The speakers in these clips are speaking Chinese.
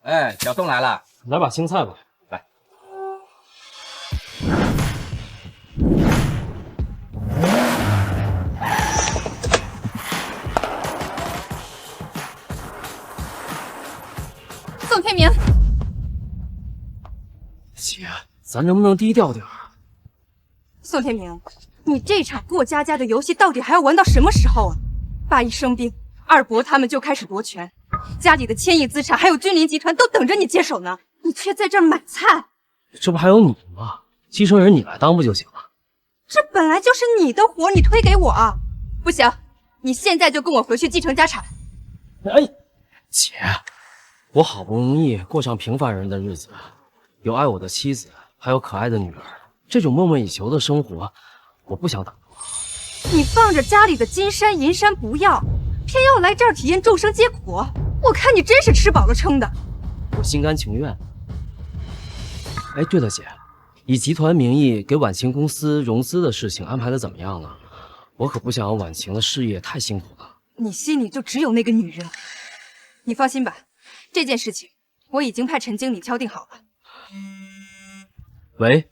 哎，小宋来了，来把青菜吧。来。宋天明，姐，咱能不能低调点儿？宋天明，你这场过家家的游戏到底还要玩到什么时候啊？爸一生病，二伯他们就开始夺权，家里的千亿资产还有君临集团都等着你接手呢，你却在这儿买菜。这不还有你吗？继承人你来当不就行了？这本来就是你的活，你推给我啊！不行，你现在就跟我回去继承家产。哎，姐，我好不容易过上平凡人的日子，有爱我的妻子，还有可爱的女儿，这种梦寐以求的生活，我不想打破。你放着家里的金山银山不要，偏要来这儿体验众生皆苦，我看你真是吃饱了撑的。我心甘情愿。哎，对了，姐，以集团名义给晚晴公司融资的事情安排的怎么样了？我可不想让晚晴的事业太辛苦了。你心里就只有那个女人。你放心吧，这件事情我已经派陈经理敲定好了。喂，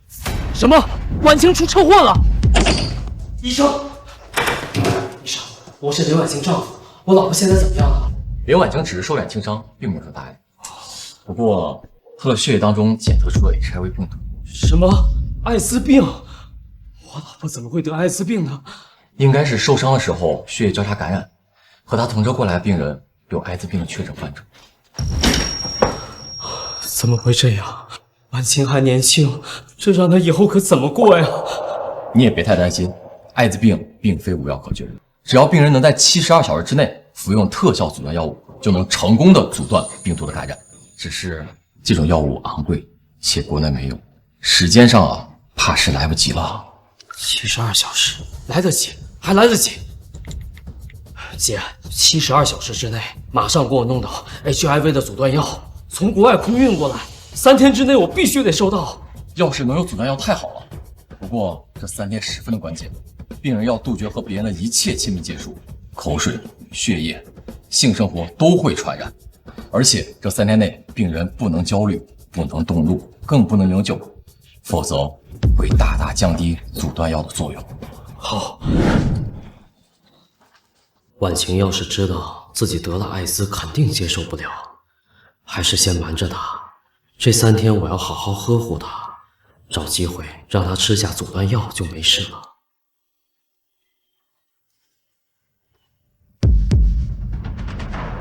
什么？晚晴出车祸了？医生，我是林晚晴丈夫，我老婆现在怎么样了？林婉晴只是受点轻伤，并没有什么大碍。不过，她的血液当中检测出了 HIV 病毒。什么？艾滋病？我老婆怎么会得艾滋病呢？应该是受伤的时候血液交叉感染，和她同车过来的病人有艾滋病的确诊患者。怎么会这样？晚晴还年轻，这让她以后可怎么过呀？你也别太担心，艾滋病并非无药可救，只要病人能在72小时之内服用特效阻断药物，就能成功的阻断病毒的感染。只是这种药物昂贵，且国内没有，时间上啊，怕是来不及了。72小时来得及，还来得及。姐，72小时之内马上给我弄到 HIV 的阻断药，从国外空运过来，3天之内我必须得收到。要是能有阻断药太好了，不过这3天十分的关键，病人要杜绝和别人的一切亲密接触，口水、血液、性生活都会传染。而且这3天内，病人不能焦虑，不能动怒，更不能饮酒，否则会大大降低阻断药的作用。好。晚晴要是知道自己得了艾滋，肯定接受不了，还是先瞒着她。这3天我要好好呵护她，找机会让她吃下阻断药就没事了。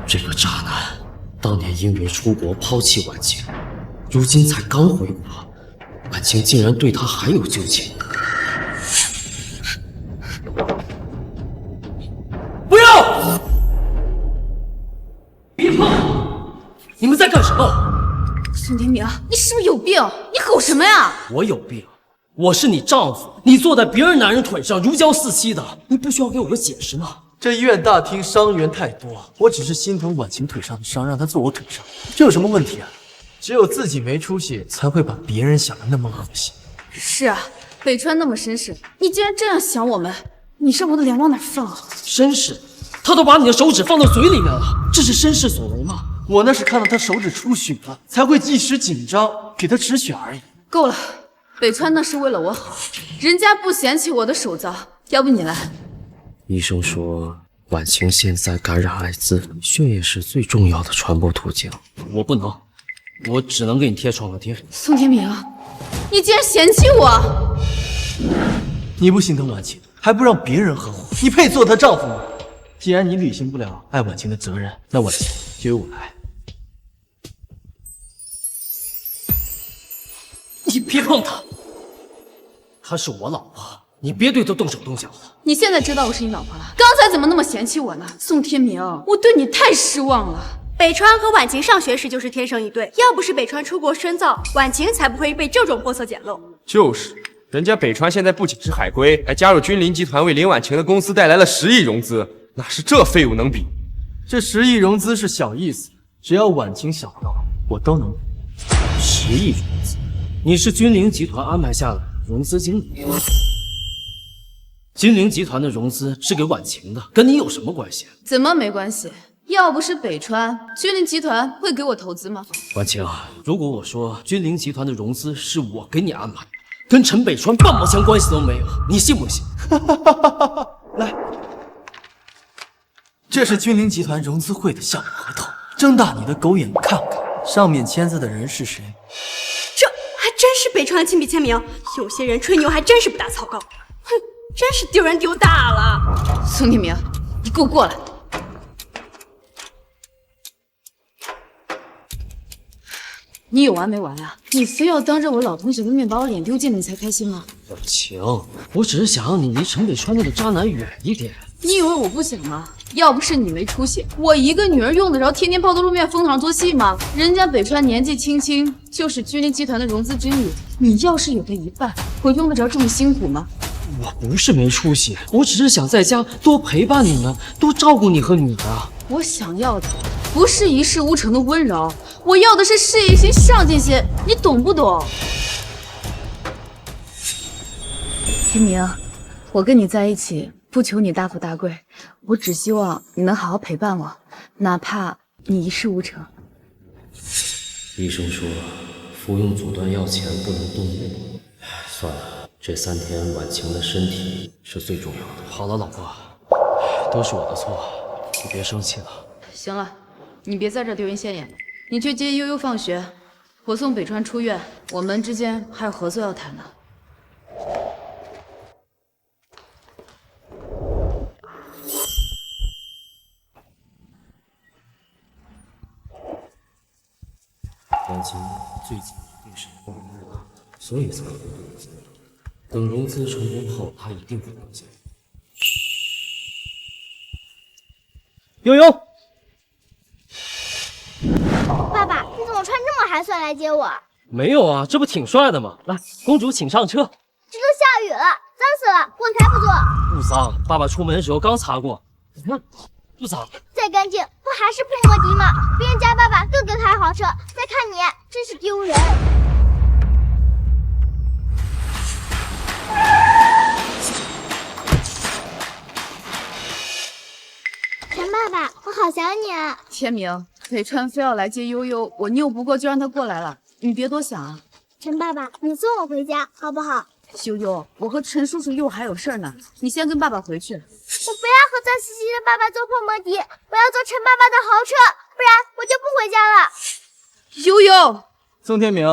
这个渣男，当年因为出国抛弃晚晴，如今才刚回国，晚晴竟然对他还有旧情。不要！别碰！你们在干什么？宋天明，你是不是有病？你吼什么呀？我有病，我是你丈夫，你坐在别人男人腿上如胶似漆的，你不需要给我个解释吗？这医院大厅伤员太多，我只是心疼晚晴腿上的伤，让她坐我腿上，这有什么问题啊？只有自己没出息，才会把别人想的那么恶心。是啊，北川那么绅士，你竟然这样想我们，你让我的脸往哪放啊？绅士？他都把你的手指放到嘴里面了，这是绅士所为吗？我那是看到他手指出血了，才会一时紧张给他止血而已。够了，北川那是为了我好，人家不嫌弃我的手脏，要不你来。医生说，晚晴现在感染艾滋，血液是最重要的传播途径。我不能，我只能给你贴创可贴。宋天明，你竟然嫌弃我！你不心疼晚晴，还不让别人呵护，你配做她丈夫吗？既然你履行不了爱晚晴的责任，那晚晴就由我来。你别碰她，她是我老婆，你别对她动手动脚的。你现在知道我是你老婆了，刚才怎么那么嫌弃我呢？宋天明，我对你太失望了。北川和晚晴上学时就是天生一对，要不是北川出国深造，晚晴才不会被这种货色捡漏。就是，人家北川现在不仅是海归，还加入君临集团，为林婉晴的公司带来了10亿融资，哪是这废物能比？这10亿融资是小意思，只要晚晴想要，我都能。10亿融资？你是君临集团安排下的融资经理？君临集团的融资是给晚晴的，跟你有什么关系？怎么没关系？要不是北川，君临集团会给我投资吗？婉晴，如果我说君临集团的融资是我给你安排，跟陈北川半毛钱关系都没有，你信不信？来，这是君临集团融资会的项目合同，睁大你的狗眼看看，上面签字的人是谁？这还真是北川的亲笔签名，有些人吹牛还真是不打草稿。哼，真是丢人丢大了。宋天明，你给我过来！你有完没完啊？你非要当着我老同学的面把我脸丢尽了，你才开心吗？婉晴，我只是想让你离陈北川那个渣男远一点。你以为我不想吗？要不是你没出息，我一个女儿用得着天天抛头露面风头上做戏吗？人家北川年纪轻轻就是君临集团的融资经理，你要是有个一半，我用得着这么辛苦吗？我不是没出息，我只是想在家多陪伴你们，多照顾你和女儿。我想要的不是一事无成的温柔，我要的是事业心、上进心，你懂不懂？天明，我跟你在一起，不求你大富大贵，我只希望你能好好陪伴我，哪怕你一事无成。医生说，服用阻断药前不能动怒。算了，这3天婉晴的身体是最重要的。好了，老婆，都是我的错，你别生气了。行了，你别在这丢人现眼了，你去接悠悠放学，我送北川出院，我们之间还有合作要谈呢。婉晴最近一定是慌了，所以才会对我这样。等融资成功后，他一定会了解。悠悠，爸爸，你怎么穿这么寒酸来接我？没有啊，这不挺帅的吗？来，公主请上车。这都下雨了，脏死了，我才不坐。不脏，爸爸出门的时候刚擦过。你看，不脏。再干净，不还是破摩的吗？别人家爸爸个个开豪车，再看你，真是丢人。陈爸爸，我好想你啊！天明，北川非要来接悠悠，我拗不过就让他过来了，你别多想啊。陈爸爸，你送我回家好不好？悠悠，我和陈叔叔一会儿还有事儿呢，你先跟爸爸回去。我不要和脏兮兮的爸爸坐破摩的，我要坐陈爸爸的豪车，不然我就不回家了。悠悠，宋天明，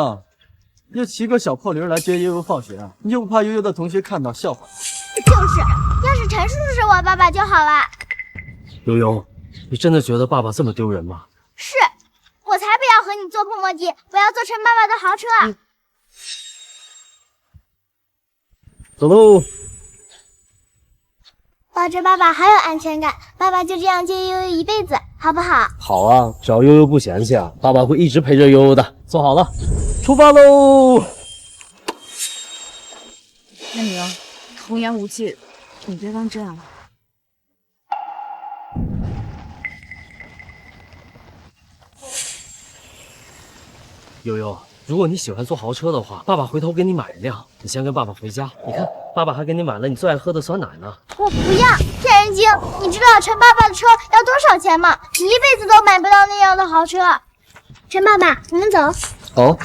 又骑个小破驴来接悠悠放学啊？你又不怕悠悠的同学看到笑话？就是，要是陈叔叔是我爸爸就好了。悠悠，你真的觉得爸爸这么丢人吗？是，我才不要和你坐破摩的，我要坐陈爸爸的豪车。走喽。抱着爸爸好有安全感，爸爸就这样接悠悠一辈子，好不好？好啊，只要悠悠不嫌弃啊，爸爸会一直陪着悠悠的。坐好了，出发喽！天明，童言无忌，你别当真啊。悠悠，如果你喜欢坐豪车的话，爸爸回头给你买一辆。你先跟爸爸回家，你看，爸爸还给你买了你最爱喝的酸奶呢。我不要，骗人精！你知道陈爸爸的车要多少钱吗？你一辈子都买不到那样的豪车。陈爸爸，我们走。好。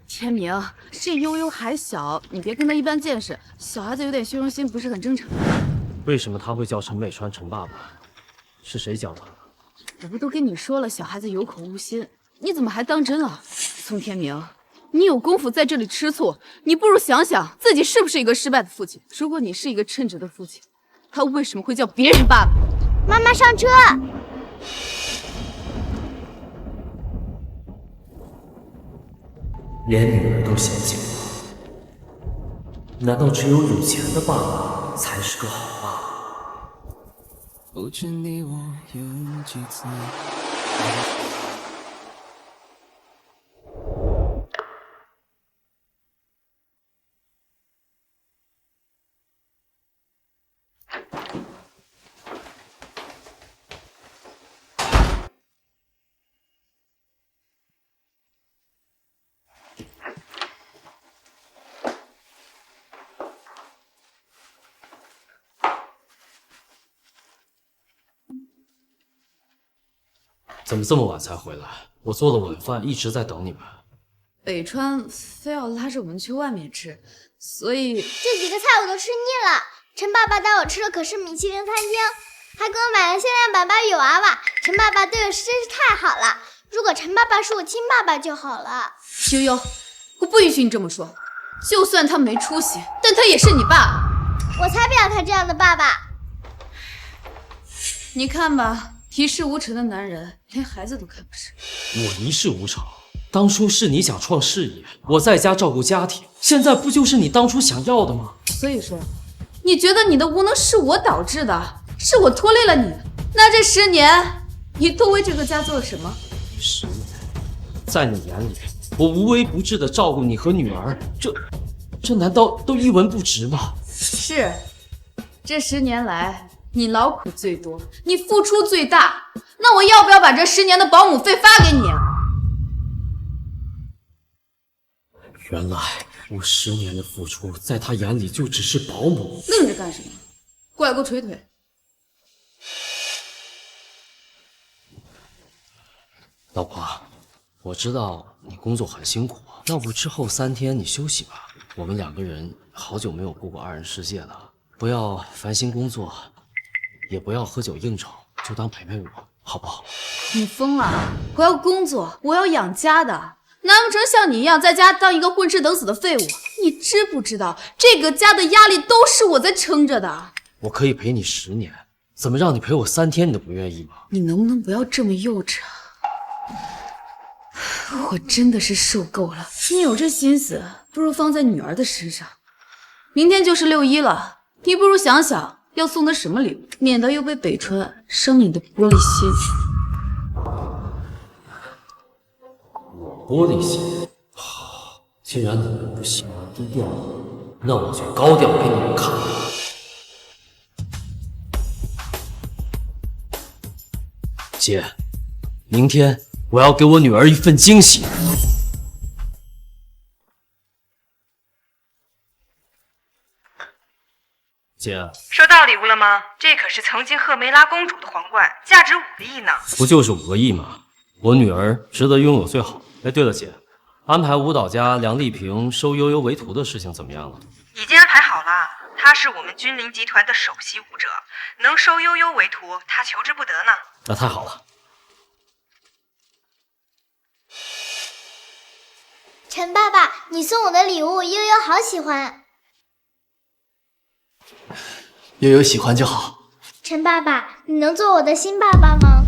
天明，这悠悠还小，你别跟他一般见识，小孩子有点虚荣心不是很正常。为什么他会叫陈北川陈爸爸？是谁教他的？我不都跟你说了，小孩子有口无心，你怎么还当真了？宋天明，你有功夫在这里吃醋，你不如想想自己是不是一个失败的父亲。如果你是一个称职的父亲，他为什么会叫别人爸爸？妈妈上车。连女儿都嫌弃我，难道只有钱的爸爸才是个好爸爸？不知你我有几次。怎么这么晚才回来？我做了晚饭，一直在等你们。北川非要拉着我们去外面吃，所以这几个菜我都吃腻了。陈爸爸带我吃的可是米其林餐厅，还给我买了限量版芭比娃娃。陈爸爸对我真是太好了。如果陈爸爸是我亲爸爸就好了。悠悠，我不允许你这么说。就算他没出息，但他也是你爸。我才不要他这样的爸爸。你看吧，一事无成的男人，连孩子都看不上。我一事无成，当初是你想创事业，我在家照顾家庭，现在不就是你当初想要的吗？所以说，你觉得你的无能是我导致的，是我拖累了你？那这10年，你都为这个家做了什么？10年，在你眼里，我无微不至的照顾你和女儿，这难道都一文不值吗？是，这10年来，你劳苦最多，你付出最大，那我要不要把这10年的保姆费发给你？原来我10年的付出，在他眼里就只是保姆。愣着干什么？过来给我捶腿！老婆，我知道你工作很辛苦，要不之后3天你休息吧。我们2个人好久没有过过2人世界了，不要烦心工作，也不要喝酒应酬，就当陪陪我，好不好？你疯了！我要工作，我要养家的，难不成像你一样在家当一个混吃等死的废物？你知不知道这个家的压力都是我在撑着的？我可以陪你10年，怎么让你陪我3天你都不愿意吗？你能不能不要这么幼稚啊？我真的是受够了！你有这心思，不如放在女儿的身上。明天就是6·1了，你不如想想要送她什么礼物，免得又被北川伤你的玻璃心。玻璃心，既然你们不喜欢低调，那我就高调给你们看。姐，明天我要给我女儿一份惊喜。姐，收到礼物了吗？这可是曾经赫梅拉公主的皇冠，价值5个亿呢。不就是5个亿吗？我女儿值得拥有最好。哎，对了，姐，安排舞蹈家梁丽萍收悠悠为徒的事情怎么样了？已经安排好了，她是我们君临集团的首席舞者，能收悠悠为徒，她求之不得呢。那太好了。陈爸爸，你送我的礼物，悠悠好喜欢。悠悠喜欢就好。陈爸爸，你能做我的新爸爸吗？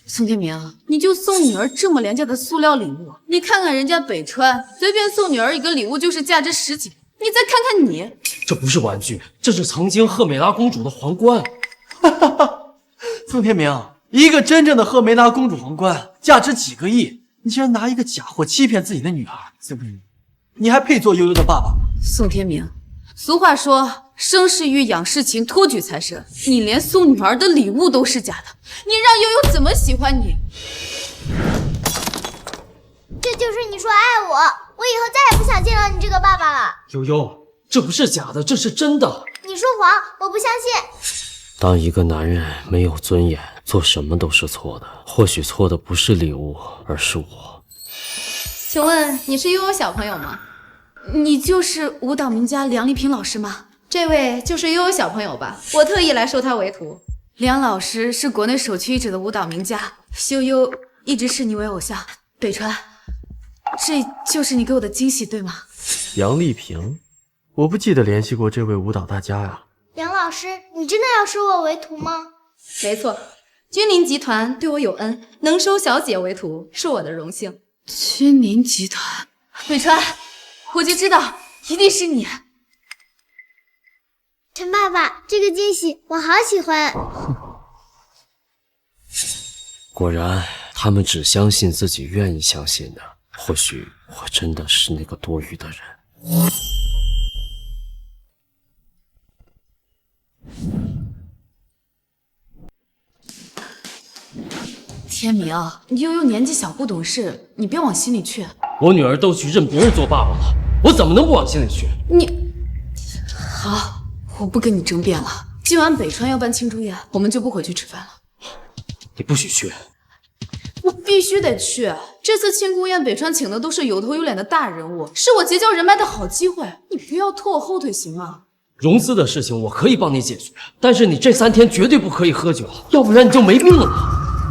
宋天明，你就送女儿这么廉价的塑料礼物？你看看人家北川，随便送女儿一个礼物就是价值10几，你再看看你，这不是玩具，这是曾经赫美拉公主的皇冠。宋天明，一个真正的赫梅拉公主皇冠价值几个亿，你竟然拿一个假货欺骗自己的女儿，宋天明，你还配做悠悠的爸爸？宋天明，俗话说生是欲，养是情，托举财神，你连送女儿的礼物都是假的，你让悠悠怎么喜欢你？这就是你说爱我，我以后再也不想见到你这个爸爸了。悠悠，这不是假的，这是真的。你说谎，我不相信。当一个男人没有尊严，做什么都是错的。或许错的不是礼物，而是我。请问你是悠悠小朋友吗？你就是舞蹈名家梁丽萍老师吗？这位就是悠悠小朋友吧？我特意来收他为徒。梁老师是国内首屈一指的舞蹈名家，悠悠一直视你为偶像。北川，这就是你给我的惊喜，对吗？杨丽萍，我不记得联系过这位舞蹈大家呀。梁老师，你真的要收我为徒吗？没错，君临集团对我有恩，能收小姐为徒是我的荣幸。君临集团，北川，我就知道一定是你。陈爸爸，这个惊喜我好喜欢。果然，他们只相信自己愿意相信的。或许我真的是那个多余的人。天明，你悠悠年纪小不懂事，你别往心里去。我女儿都去认别人做爸爸了，我怎么能不往心里去？你好，我不跟你争辩了。今晚北川要办庆祝宴，我们就不回去吃饭了。你不许去。我必须得去。这次庆功宴，北川请的都是有头有脸的大人物，是我结交人脉的好机会。你不要拖我后腿行吗？融资的事情我可以帮你解决，但是你这3天绝对不可以喝酒，要不然你就没命了。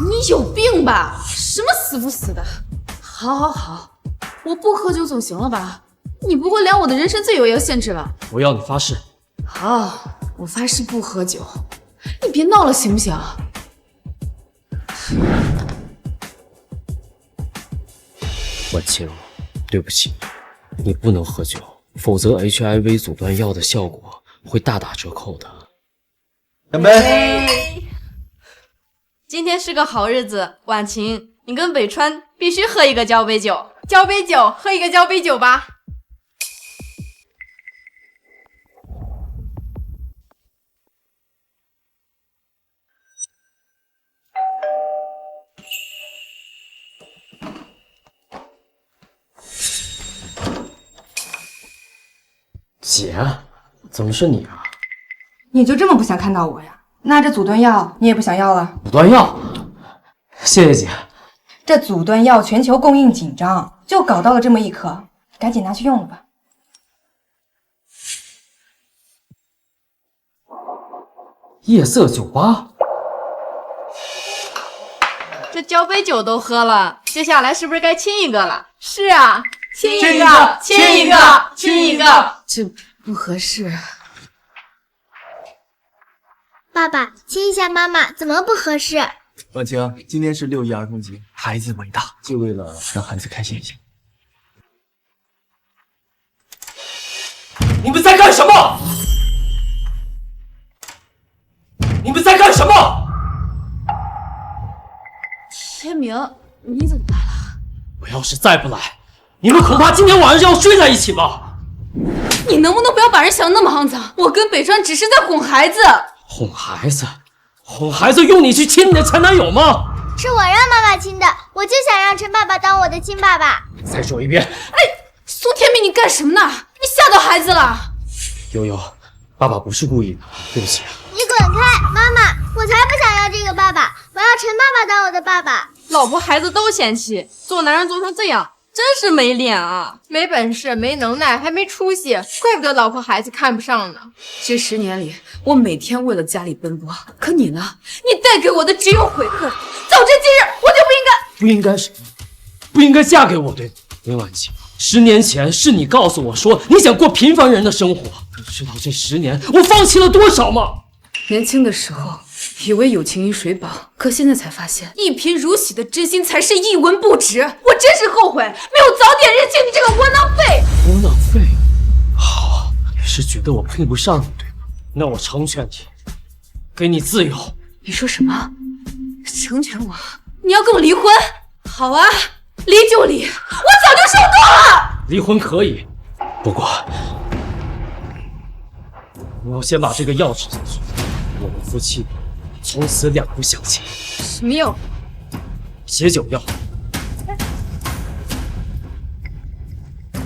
你有病吧？什么死不死的？好，我不喝酒总行了吧？你不会连我的人身自由也要限制吧？我要你发誓。好，我发誓不喝酒。你别闹了行不行？婉清，对不起，你不能喝酒，否则 HIV 阻断药的效果会大打折扣的。干杯！今天是个好日子，婉晴，你跟北川必须喝一个交杯酒。交杯酒，喝一个交杯酒吧。姐，怎么是你啊？你就这么不想看到我呀？那这阻断药你也不想要了？阻断药，谢谢姐。这阻断药全球供应紧张，就搞到了这么一颗，赶紧拿去用了吧。夜色酒吧，这交杯酒都喝了，接下来是不是该亲一个了？是啊，亲一个，亲一个，亲一个。这不合适。爸爸亲一下妈妈，怎么不合适？婉清，今天是6一儿童节，孩子伟大，就为了让孩子开心一下。你们在干什么？你们在干什么？天明，你怎么来了？我要是再不来，你们恐怕今天晚上就要睡在一起吧。你能不能不要把人想那么肮脏？我跟北川只是在哄孩子。哄孩子？哄孩子用你去亲你的前男友吗？是我让妈妈亲的，我就想让陈爸爸当我的亲爸爸。再说一遍。哎，苏天明，你干什么呢？你吓到孩子了。悠悠，爸爸不是故意的，对不起。你滚开，妈妈！我才不想要这个爸爸，我要陈爸爸当我的爸爸。老婆孩子都嫌弃，做男人做成这样，真是没脸啊！没本事，没能耐，还没出息，怪不得老婆孩子看不上呢。这10年里，我每天为了家里奔波，可你呢？你带给我的只有悔恨。早知今日，我就不应该什么？不应该嫁给我，对吗？林婉晴，10年前是你告诉我说你想过平凡人的生活，你知道这10年我放弃了多少吗？年轻的时候以为有情于水饱，可现在才发现，一贫如洗的真心才是一文不值。我真是后悔没有早点认清你这个窝囊废。窝囊废？好，你是觉得我配不上你，对吗？那我成全你，给你自由。你说什么？成全我？你要跟我离婚？好啊，离就离，我早就受够了。离婚可以，不过我要先把这个药吃下去，我们夫妻从此两不相欠。什么药？解酒药。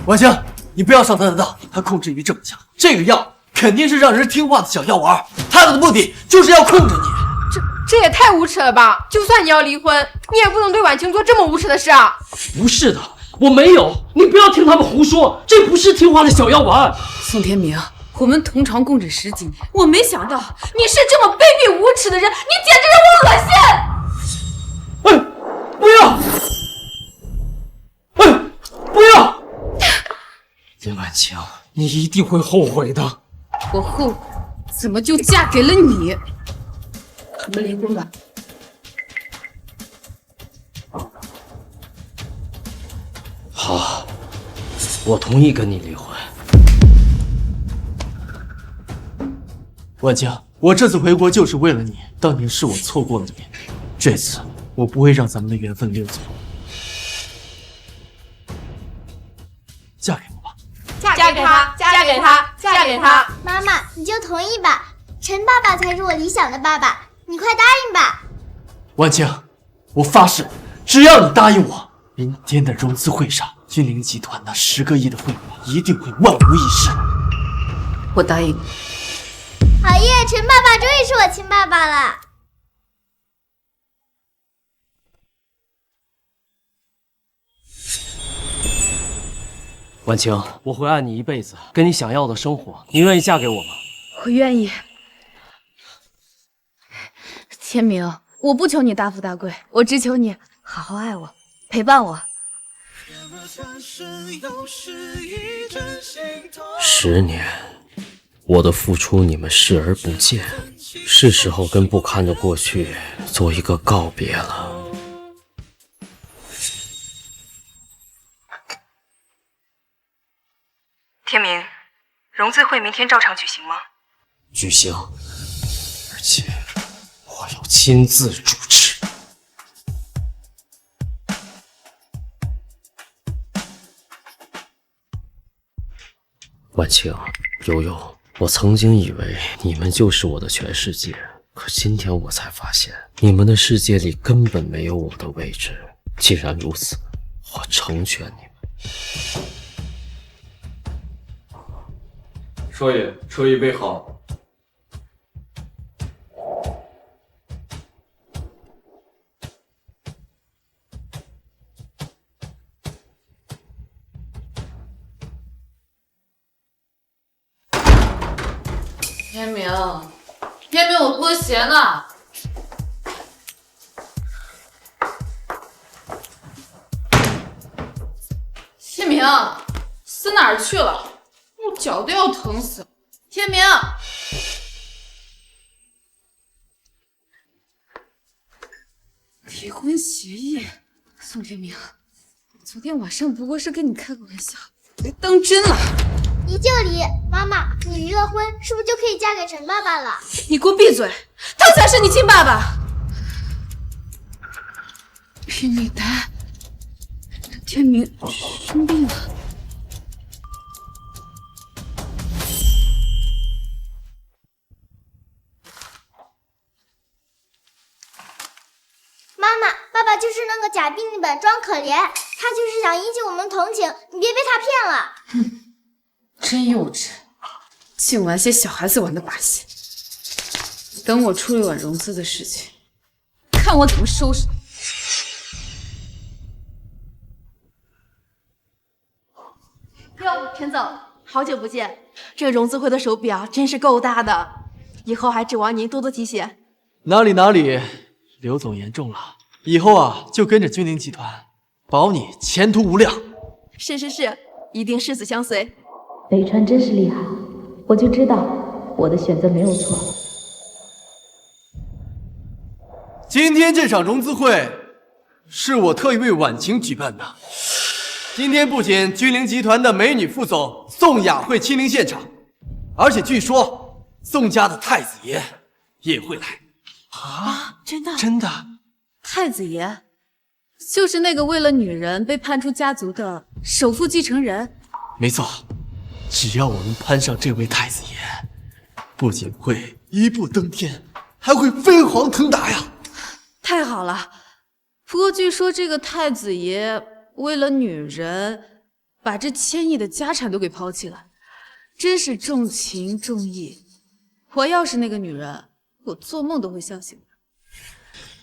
婉清，你不要上他的当，他控制欲这么强，这个药肯定是让人听话的小药丸，他的目的就是要控制你。这也太无耻了吧！就算你要离婚，你也不能对婉晴做这么无耻的事啊！不是的，我没有，你不要听他们胡说，这不是听话的小药丸。宋天明，我们同床共枕10几年，我没想到你是这么卑鄙无耻的人，你简直让我恶心！哎，不要！哎，不要！林婉晴，你一定会后悔的。我后悔，怎么就嫁给了你？我们离婚吧。好，我同意跟你离婚。婉清，我这次回国就是为了你，当年是我错过了你，这次我不会让咱们的缘分溜走。嫁给我吧。嫁给他，嫁给他，嫁给他！妈妈，你就同意吧，陈爸爸才是我理想的爸爸，你快答应吧。婉清，我发誓，只要你答应我，明天的融资会上，君临集团那10个亿的会员一定会万无一失。我答应。好耶！耶，陈爸爸终于是我亲爸爸了。婉晴，我会爱你一辈子，给你想要的生活，你愿意嫁给我吗？我愿意。天明，我不求你大富大贵，我只求你好好爱我，陪伴我。10年，我的付出你们视而不见，是时候跟不堪的过去做一个告别了。天明，融资会明天照常举行吗？举行，而且我要亲自主持。婉晴，悠悠，我曾经以为你们就是我的全世界，可今天我才发现，你们的世界里根本没有我的位置。既然如此，我成全你们。少爷，车已备好。天明，天明，我拖鞋呢。天明，撕哪儿去了？我脚都要疼死了。天明，离婚协议，宋天明，昨天晚上不过是跟你开个玩笑，别当真了。离就离，妈妈，你离了婚是不是就可以嫁给陈爸爸了？你给我闭嘴！他才是你亲爸爸。拼命丹，天明生病了。妈妈，爸爸就是那个假病历本装可怜，他就是想引起我们同情，你别被他骗了。真幼稚，净玩些小孩子玩的把戏。等我处理完融资的事情，看我怎么收拾你。哟，陈总，好久不见！这融资会的手笔啊，真是够大的，以后还指望您多多提携。哪里，刘总言重了，以后啊就跟着君临集团，保你前途无量。是，一定誓死相随。北川真是厉害，我就知道我的选择没有错。今天这场融资会是我特意为婉晴举办的。今天不仅君临集团的美女副总宋雅会亲临现场，而且据说宋家的太子爷也会来。啊？真的？太子爷就是那个为了女人被判出家族的首富继承人？没错，只要我们攀上这位太子爷，不仅会一步登天，还会飞黄腾达呀！太好了！不过据说这个太子爷为了女人，把这1000亿的家产都给抛弃了，真是重情重义。我要是那个女人，我做梦都会笑醒的。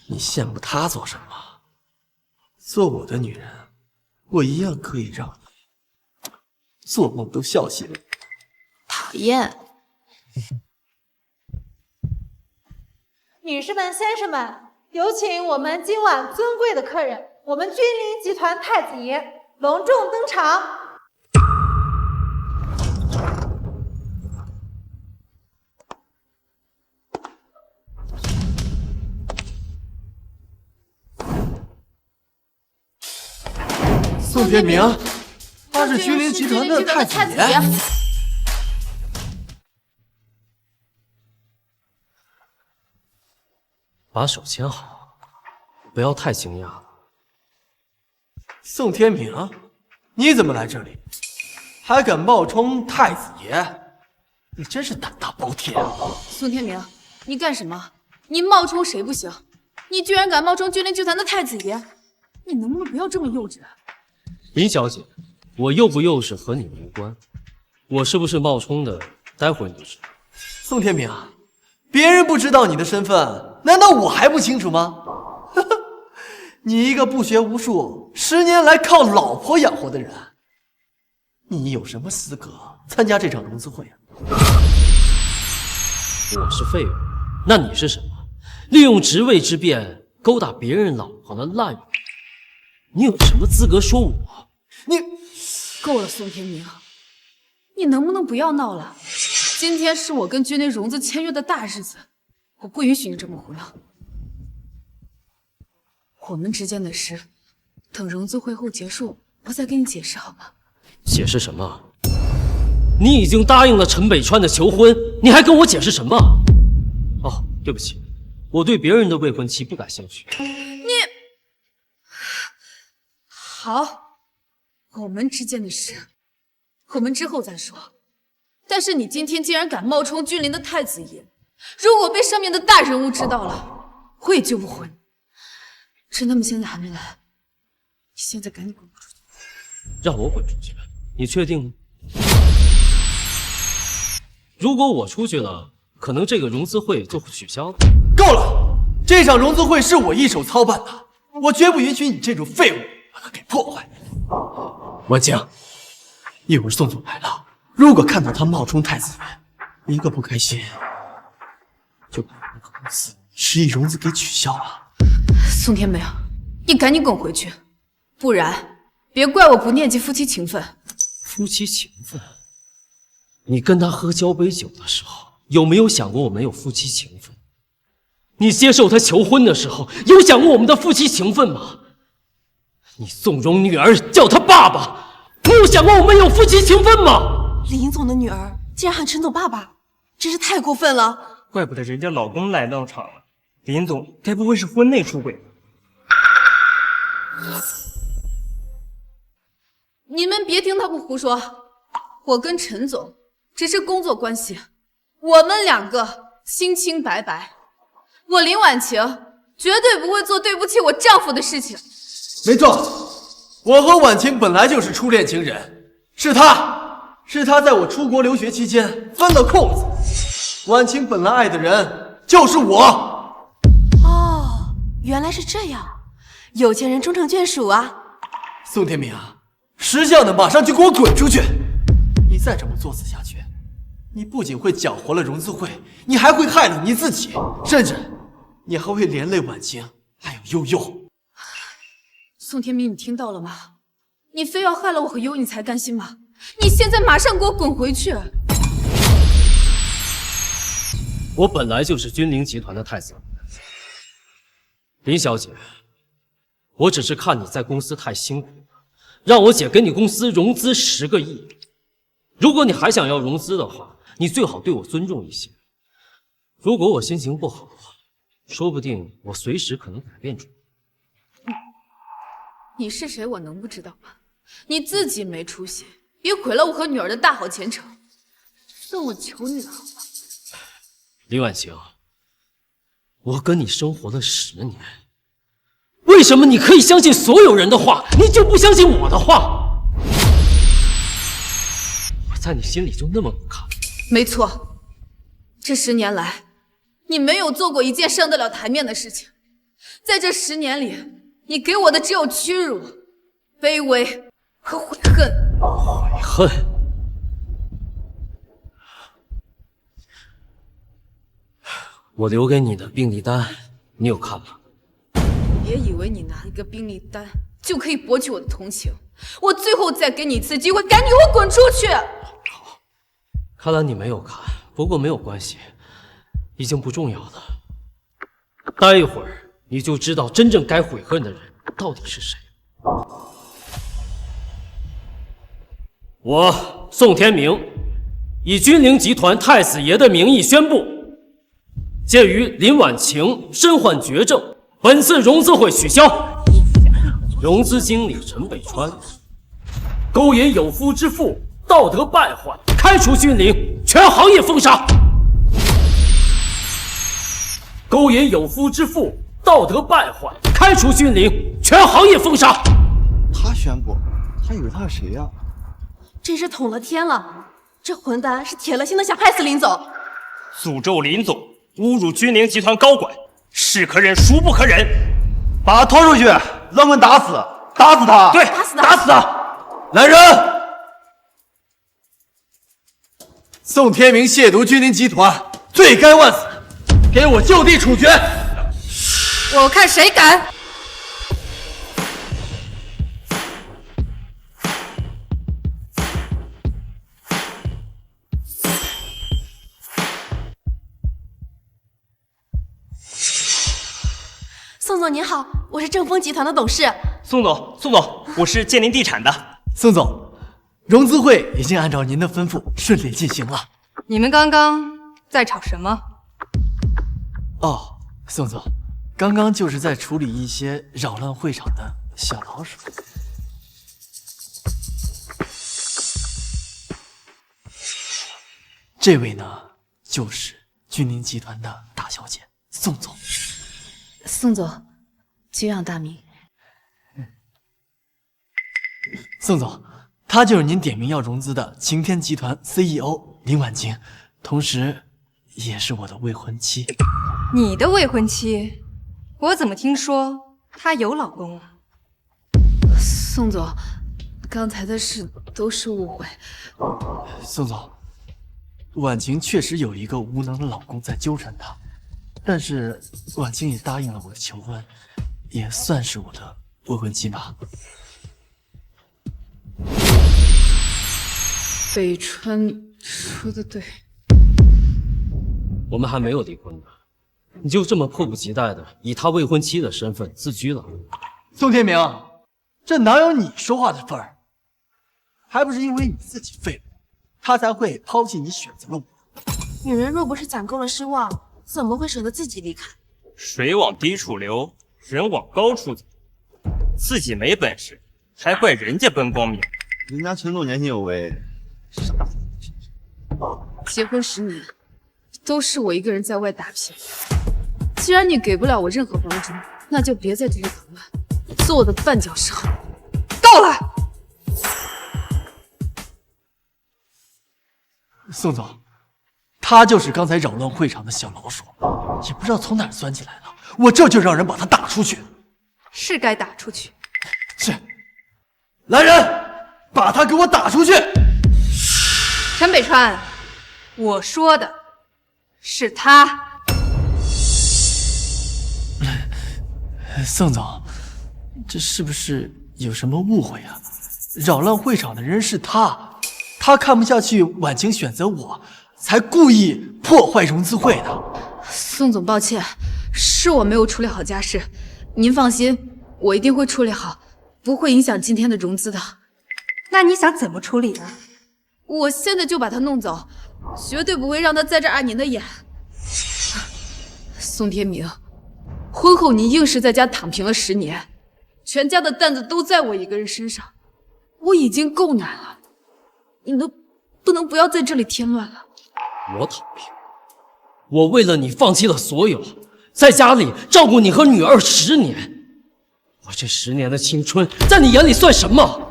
你羡慕他做什么？做我的女人，我一样可以让你做梦都笑醒。讨厌！女士们、先生们，有请我们今晚尊贵的客人，我们君临集团太子爷隆重登场。宋天明，他是君临集团的太子爷。把手牵好，不要太惊讶了。宋天明，你怎么来这里？还敢冒充太子爷？你真是胆大包天啊！宋天明，你干什么？你冒充谁不行？你居然敢冒充君临集团的太子爷！你能不能不要这么幼稚？林小姐，我幼不幼稚和你无关，我是不是冒充的，待会儿你就知道。宋天明，别人不知道你的身份，难道我还不清楚吗？你一个不学无术，10年来靠老婆养活的人，你有什么资格参加这场融资会啊？我是废物，那你是什么？利用职位之便勾搭别人老婆的烂人，你有什么资格说我？你够了，宋天明，你能不能不要闹了？今天是我跟君临融资签约的大日子，我不允许你这么胡闹。我们之间的事，等融资会后结束，我再跟你解释好吗？解释什么？你已经答应了陈北川的求婚，你还跟我解释什么？哦，对不起，我对别人的未婚妻不感兴趣。你好，我们之间的事，我们之后再说。但是你今天竟然敢冒充君临的太子爷，如果被上面的大人物知道了，我也救不活你。陈他们现在还没来，你现在赶紧滚出去！让我滚出去？你确定吗？如果我出去了，可能这个融资会就会取消了。够了！这场融资会是我一手操办的，我绝不允许你这种废物把它给破坏。婉清，一会儿宋总来了，如果看到他冒充太子爷，一个不开心，就把那个公司10亿融资给取消了。宋天明，你赶紧滚回去，不然别怪我不念及夫妻情分。夫妻情分？你跟他喝交杯酒的时候，有没有想过我们有夫妻情分？你接受他求婚的时候，有想过我们的夫妻情分吗？你纵容女儿叫他爸爸，你有想过我们有夫妻情分吗？林总的女儿竟然喊陈总爸爸，真是太过分了！怪不得人家老公来到场了，林总该不会是婚内出轨吧？你们别听他们胡说，我跟陈总只是工作关系，我们2个清清白白。我林婉晴绝对不会做对不起我丈夫的事情。没错，我和婉晴本来就是初恋情人，是他在我出国留学期间钻了空子。婉晴本来爱的人就是我。哦，原来是这样，有钱人终成眷属啊！宋天明，识相的马上就给我滚出去！你再这么作死下去，你不仅会搅和了融资会，你还会害了你自己，甚至你还会连累婉晴，还有悠悠。宋天明，你听到了吗？你非要害了我和悠，你才甘心吗？你现在马上给我滚回去！我本来就是君临集团的太子，林小姐，我只是看你在公司太辛苦，让我姐给你公司融资10个亿。如果你还想要融资的话，你最好对我尊重一些。如果我心情不好，说不定我随时可能改变主意。你是谁，我能不知道吗？你自己没出息，别毁了我和女儿的大好前程。算我求你了，好吗？林婉晴，我跟你生活了10年，为什么你可以相信所有人的话，你就不相信我的话？我在你心里就那么不堪？没错，这10年来，你没有做过一件上得了台面的事情。在这10年里，你给我的只有屈辱、卑微和悔恨。悔恨？我留给你的病历单，你有看吗？别以为你拿一个病历单就可以博取我的同情。我最后再给你一次机会，赶紧给我滚出去！看来你没有看，不过没有关系，已经不重要了。待一会儿你就知道真正该悔恨的人到底是谁。我宋天明以君临集团太子爷的名义宣布，鉴于林婉晴身患绝症，本次融资会取消。融资经理陈北川勾引有夫之妇，道德败坏，开除君临，全行业封杀。勾引有夫之妇，道德败坏，开除君临，全行业封杀。他宣布，他以为他是谁呀？真是捅了天了！这混蛋是铁了心的想害死林总。诅咒林总，侮辱君临集团高管，是可忍孰不可忍！把他拖出去，乱棍打死，打死他！对，打死他！打死他！来人！宋天明亵渎君临集团，罪该万死，给我就地处决！我看谁敢！宋总您好，我是正丰集团的董事。宋总，我是建林地产的。宋总，融资会已经按照您的吩咐顺利进行了。你们刚刚在吵什么？哦，宋总，刚刚就是在处理一些扰乱会场的小老鼠。这位呢，就是君临集团的大小姐宋总。宋总，久仰大名。宋总，她就是您点名要融资的晴天集团 CEO 林婉晴，同时也是我的未婚妻。你的未婚妻？我怎么听说她有老公啊？宋总，刚才的事都是误会。宋总，婉晴确实有一个无能的老公在纠缠她，但是婉晴也答应了我的求婚，也算是我的未婚妻吧。北川说的对，我们还没有离婚呢，你就这么迫不及待的以他未婚妻的身份自居了？宋天明，这哪有你说话的份儿？还不是因为你自己废物，他才会抛弃你，选择了我。女人若不是攒够了失望，怎么会舍得自己离开？水往低处流，人往高处走，自己没本事，还怪人家奔光明。人家陈总年轻有为，傻。结婚10年，都是我一个人在外打拼。既然你给不了我任何帮助，那就别在这里捣乱，做我的绊脚石好。够了！宋总，他就是刚才扰乱会场的小老鼠，也不知道从哪儿钻起来了，我这就让人把他打出去。是该打出去。是，来人，把他给我打出去！陈北川，我说的是他。宋总，这是不是有什么误会啊？扰乱会场的人是他，他看不下去婉晴选择我，才故意破坏融资会的。宋总，抱歉，是我没有处理好家事，您放心，我一定会处理好，不会影响今天的融资的。那你想怎么处理啊？我现在就把他弄走，绝对不会让他在这碍您的眼。宋天明，婚后你硬是在家躺平了10年，全家的担子都在我一个人身上，我已经够难了，你能不能不要在这里添乱了？我躺平？我为了你放弃了所有，在家里照顾你和女儿10年，我这10年的青春，在你眼里算什么？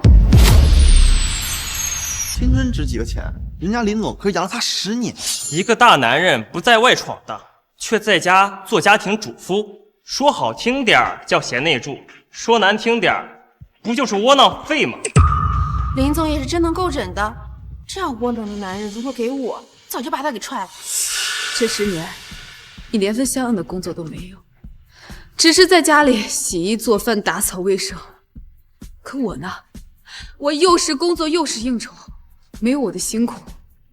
青春值几个钱？人家林总可是养了他10年。一个大男人不在外闯荡，却在家做家庭主夫，说好听点儿叫贤内助，说难听点儿，不就是窝囊废吗？林总也是真能够忍的，这样窝囊的男人如果给我，早就把他给踹了。这10年，你连份像样的工作都没有，只是在家里洗衣做饭、打扫卫生。可我呢，我又是工作又是应酬，没有我的辛苦，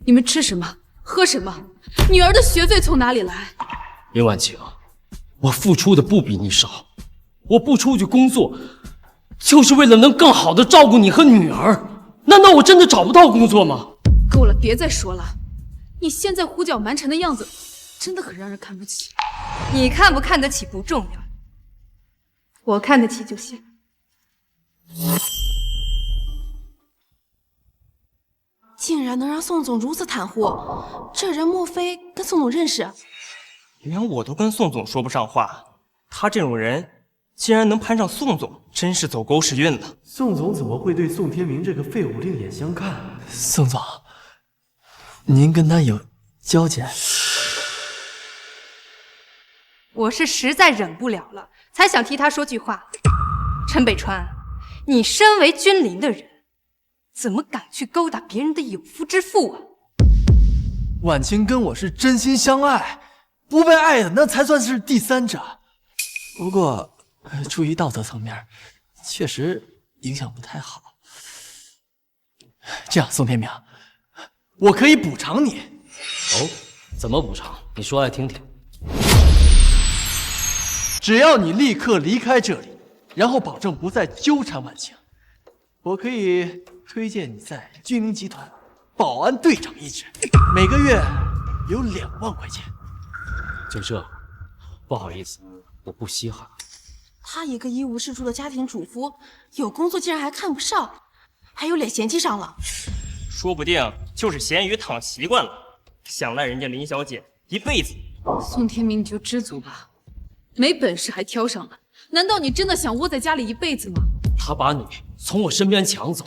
你们吃什么喝什么？女儿的学费从哪里来？林婉晴，我付出的不比你少，我不出去工作，就是为了能更好的照顾你和女儿。难道我真的找不到工作吗？够了，别再说了，你现在胡搅蛮缠的样子，真的很让人看不起。你看不看得起不重要，我看得起就行。竟然能让宋总如此袒护，这人莫非跟宋总认识？连我都跟宋总说不上话，他这种人竟然能攀上宋总，真是走狗屎运了。宋总怎么会对宋天明这个废物另眼相看？宋总，您跟他有交情？我是实在忍不了了，才想替他说句话。陈北川，你身为君临的人，怎么敢去勾搭别人的有夫之妇啊？婉晴跟我是真心相爱，不被爱的那才算是第三者。不过，出于道德层面，确实影响不太好。这样，宋天明，我可以补偿你。哦，怎么补偿？你说来听听。只要你立刻离开这里，然后保证不再纠缠婉晴，我可以推荐你在君临集团保安队长一职，每个月有2万块钱。就这，不好意思，我不稀罕。她一个一无是处的家庭主妇，有工作竟然还看不上，还有脸嫌弃上了。说不定就是咸鱼躺习惯了，想赖人家林小姐一辈子。宋天明，你就知足吧，没本事还挑上了。难道你真的想窝在家里一辈子吗？他把你从我身边抢走，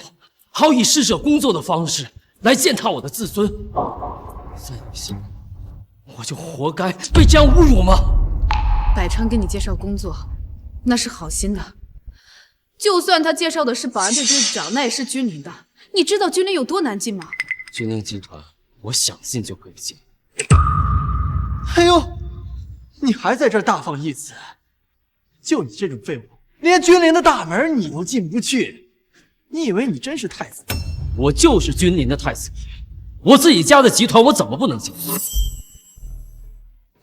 好以施舍工作的方式来践踏我的自尊，在你心里，我就活该被这样侮辱吗？百川给你介绍工作，那是好心的。就算他介绍的是保安队队长，那也是君临的。你知道君临有多难进吗？君临集团，我想进就可以进。哎呦，你还在这儿大放异词？就你这种废物，连君临的大门你都进不去，你以为你真是太子？我就是君临的太子爷，我自己家的集团，我怎么不能进？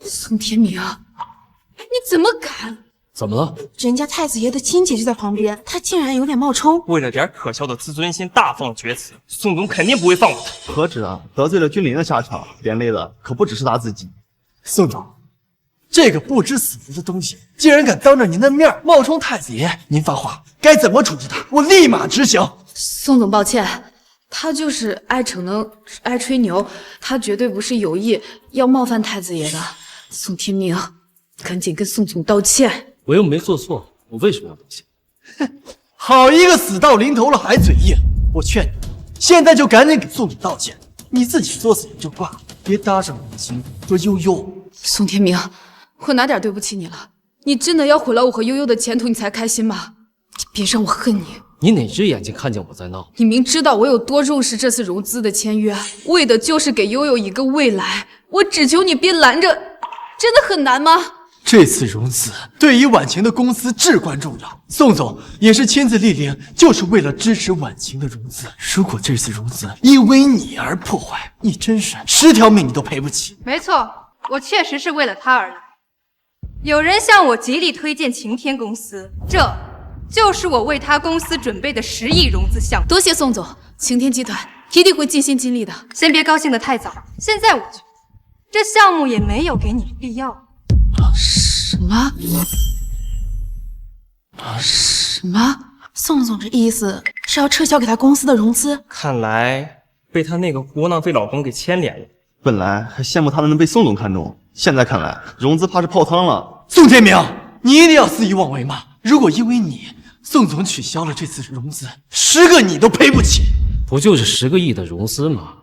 宋天明，你怎么敢？怎么了？人家太子爷的亲姐就在旁边，他竟然有点冒充。为了点可笑的自尊心大放厥词，宋总肯定不会放过他。何止啊，得罪了君临的下场，连累的可不只是他自己。宋总，这个不知死活的东西，竟然敢当着您的面冒充太子爷！您发话，该怎么处置他？我立马执行。宋总，抱歉，他就是爱逞能、爱吹牛，他绝对不是有意要冒犯太子爷的。宋天明，赶紧跟宋总道歉。我又没做错，我为什么要道歉？好一个死到临头了还嘴硬！我劝你，现在就赶紧给宋总道歉，你自己作死也就挂了，别搭上婉晴和悠悠。宋天明，我哪点对不起你了？你真的要毁了我和悠悠的前途，你才开心吗？你别让我恨你！你哪只眼睛看见我在闹？你明知道我有多重视这次融资的签约，为的就是给悠悠一个未来。我只求你别拦着，真的很难吗？这次融资对于婉晴的公司至关重要，宋总也是亲自莅临，就是为了支持婉晴的融资。如果这次融资因为你而破坏，你真是10条命你都赔不起。没错，我确实是为了他而来。有人向我极力推荐晴天公司，这就是我为他公司准备的10亿融资项目。多谢宋总，晴天集团一定会尽心尽力的。先别高兴得太早，现在我觉得这项目也没有给你必要。什么？什么？宋总这意思是要撤销给他公司的融资？看来被他那个窝囊废老公给牵连了。本来还羡慕他能被宋总看中，现在看来融资怕是泡汤了。宋天明，你一定要肆意妄为吗？如果因为你，宋总取消了这次融资，10个你都赔不起。不就是10个亿的融资吗？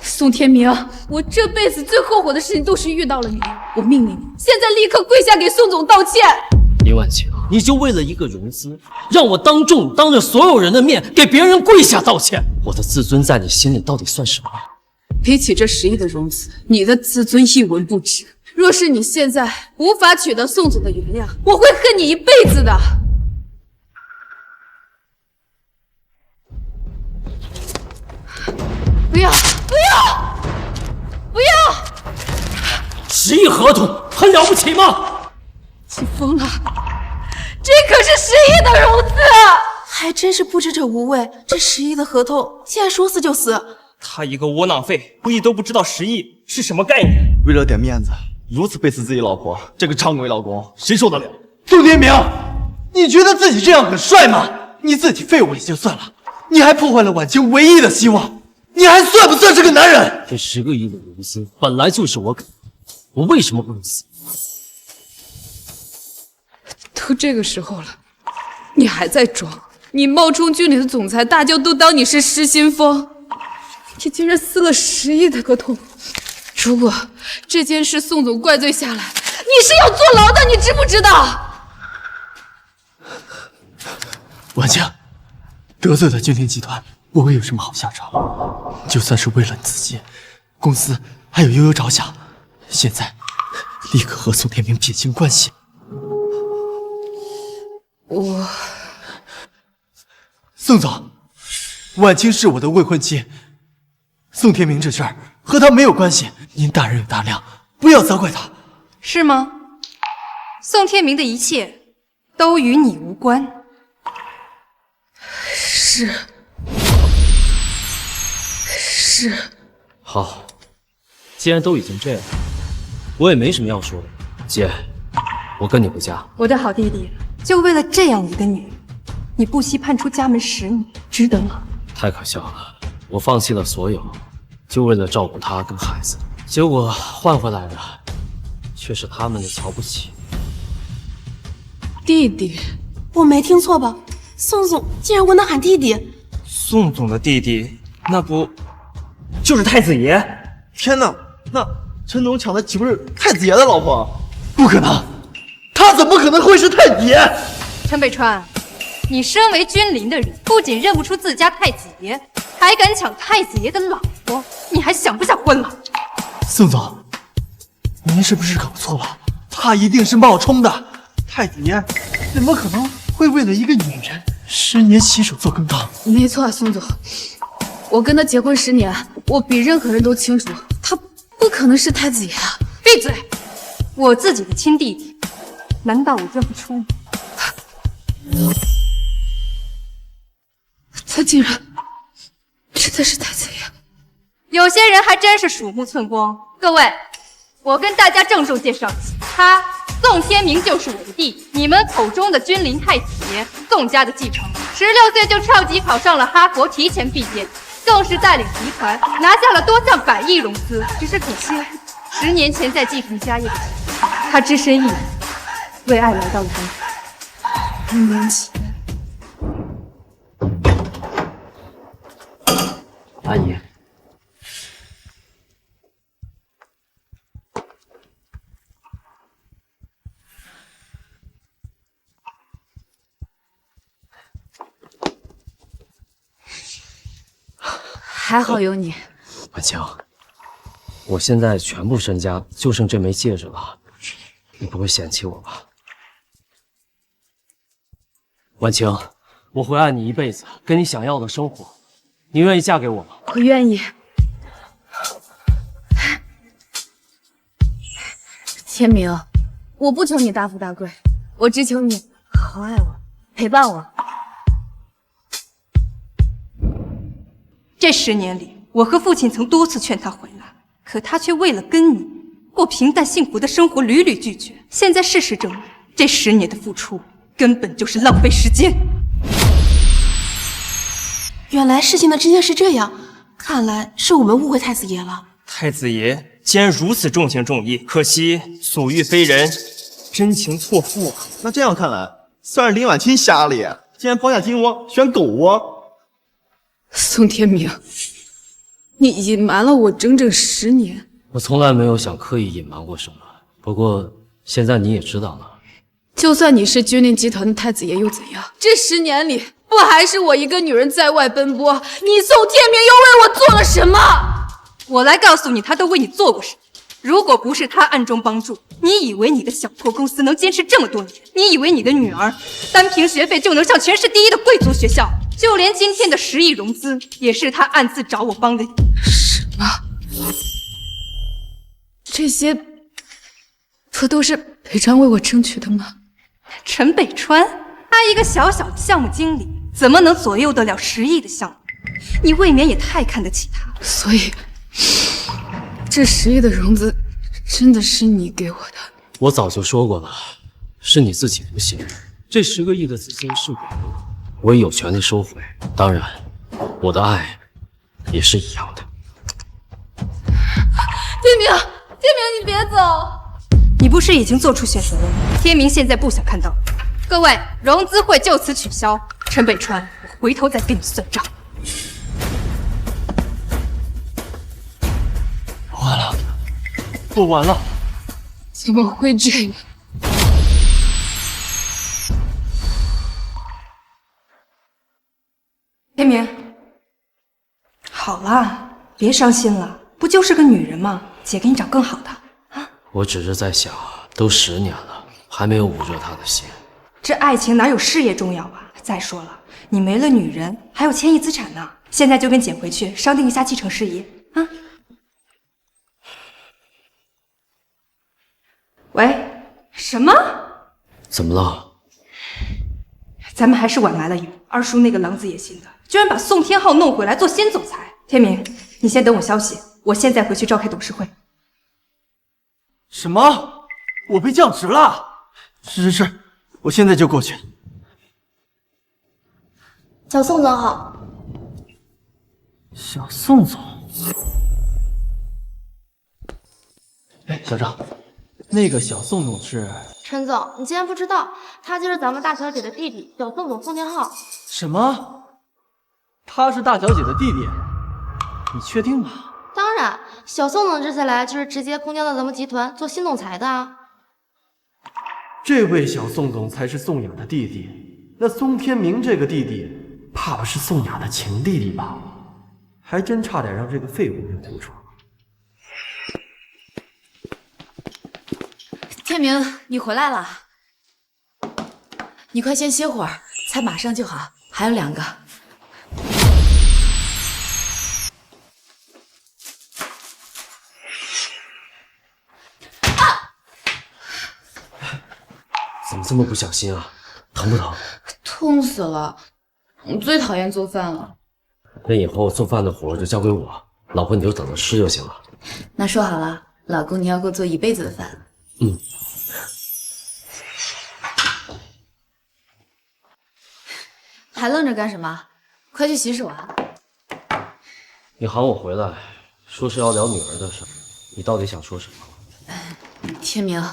宋天明，我这辈子最后悔的事情都是遇到了你。我命令你，现在立刻跪下给宋总道歉。林婉晴，你就为了一个融资，让我当着所有人的面给别人跪下道歉？我的自尊在你心里到底算什么？比起这10亿的融资，你的自尊一文不值。若是你现在无法取得宋总的原谅，我会恨你一辈子的。不要！不要！不要！10亿合同很了不起吗？你疯了！这可是10亿的融资，还真是不知者无畏。这10亿的合同，竟然说死就死。他一个窝囊废，估计都不知道10亿是什么概念。为了点面子，如此背刺自己老婆，这个长鬼老公谁受得了？宋天明，你觉得自己这样很帅吗？你自己废物也就算了，你还破坏了婉晴唯一的希望，你还算不算是个男人？这10个亿的融资本来就是我给的，我为什么不能死？都这个时候了，你还在装？你冒充君临的总裁，大家都当你是失心疯。你竟然撕了10亿的合同！如果这件事宋总怪罪下来，你是要坐牢的，你知不知道？婉清，得罪了君临集团，不会有什么好下场。就算是为了自己、公司还有悠悠着想，现在立刻和宋天明撇清关系。宋总，婉清是我的未婚妻，宋天明这事儿和他没有关系，您大人有大量，不要责怪他。是吗？宋天明的一切都与你无关。是。好，既然都已经这样，我也没什么要说的。姐，我跟你回家。我的好弟弟，就为了这样一个女人，你不惜叛出家门10年，值得吗？太可笑了，我放弃了所有，就为了照顾她跟孩子，结果换回来的却是他们的瞧不起。弟弟，我没听错吧？宋总竟然问他喊弟弟。宋总的弟弟，那不就是太子爷？天哪，那陈总抢的岂不是太子爷的老婆？不可能，他怎么可能会是太子爷？陈北川，你身为君临的人，不仅认不出自家太子爷，还敢抢太子爷的老婆，你还想不想混了？宋总，您是不是搞错了？他一定是冒充的。太子爷怎么可能会为了一个女人10年洗手做羹汤？没错，宋总，我跟他结婚10年，我比任何人都清楚，他不可能是太子爷啊！闭嘴！我自己的亲弟弟，难道我认不出吗？他竟然真的是太子爷！有些人还真是鼠目寸光。各位，我跟大家郑重介绍一下，他宋天明就是我的弟弟，你们口中的君临太子爷，宋家的继承。16岁就超级考上了哈佛，提前毕业，更是带领集团拿下了多项100亿融资。只是可惜，10年前在继承家业的时候，他只身一人，为爱来到了中国。很年轻。阿姨，还好有你。婉清，我现在全部身家就剩这枚戒指了，你不会嫌弃我吧？婉清，我会爱你一辈子，给你想要的生活，你愿意嫁给我吗？我愿意。天明，我不求你大富大贵，我只求你好好爱我，陪伴我。这10年里，我和父亲曾多次劝他回来，可他却为了跟你过平淡幸福的生活，屡屡拒绝。现在事实证明，这10年的付出根本就是浪费时间。原来事情的真相是这样，看来是我们误会太子爷了。太子爷既然如此重情重义，可惜所遇非人，真情错付啊！那这样看来，算是林婉清瞎了眼，竟然抛下金窝选狗窝。宋天明，你隐瞒了我整整10年。我从来没有想刻意隐瞒过什么，不过现在你也知道了。就算你是君临集团的太子爷又怎样？这10年里，不还是我一个女人在外奔波？你宋天明又为我做了什么？我来告诉你，他都为你做过什么。如果不是他暗中帮助，你以为你的小破公司能坚持这么多年？你以为你的女儿单凭学费就能上全市第1的贵族学校？就连今天的10亿融资，也是他暗自找我帮的你。什么？这些不都是北川为我争取的吗？陈北川，他一个小小的项目经理，怎么能左右得了10亿的项目？你未免也太看得起他了。所以，这10亿的融资真的是你给我的？我早就说过了，是你自己不信。这10个亿的资金是我的，我也有权利收回。当然，我的爱也是一样的。天明，天明，你别走！你不是已经做出选择了吗？天明现在不想看到。各位，融资会就此取消。陈北川，我回头再跟你算账。完了，我完了！怎么会这样？天明，好啦，别伤心了，不就是个女人吗？姐给你找更好的。我只是在想，都10年了，还没有捂热她的心。这爱情哪有事业重要啊？再说了，你没了女人，还有1000亿资产呢。现在就跟姐回去商定一下继承事宜啊。喂，什么？怎么了？咱们还是晚来了一步。二叔那个狼子野心的，居然把宋天昊弄回来做新总裁。天明，你先等我消息，我现在回去召开董事会。什么？我被降职了？是，我现在就过去。小宋总好。小宋总。哎，小张，那个小宋总是？陈总，你竟然不知道，他就是咱们大小姐的弟弟，小宋总宋天昊。什么？他是大小姐的弟弟？你确定吗？当然，小宋总这次来就是直接空降到咱们集团做新总裁的啊。这位小宋总才是宋雅的弟弟，那宋天明这个弟弟，怕不是宋雅的亲弟弟吧？还真差点让这个废物给误闯。天明，你回来了，你快先歇会儿，菜马上就好，还有2个。怎么这么不小心啊？疼不疼？痛死了！我最讨厌做饭了。那以后做饭的活就交给我，老婆你就等着吃就行了。那说好了，老公你要给我做一辈子的饭。嗯。还愣着干什么？快去洗手啊！你喊我回来，说是要聊女儿的事，你到底想说什么？天明，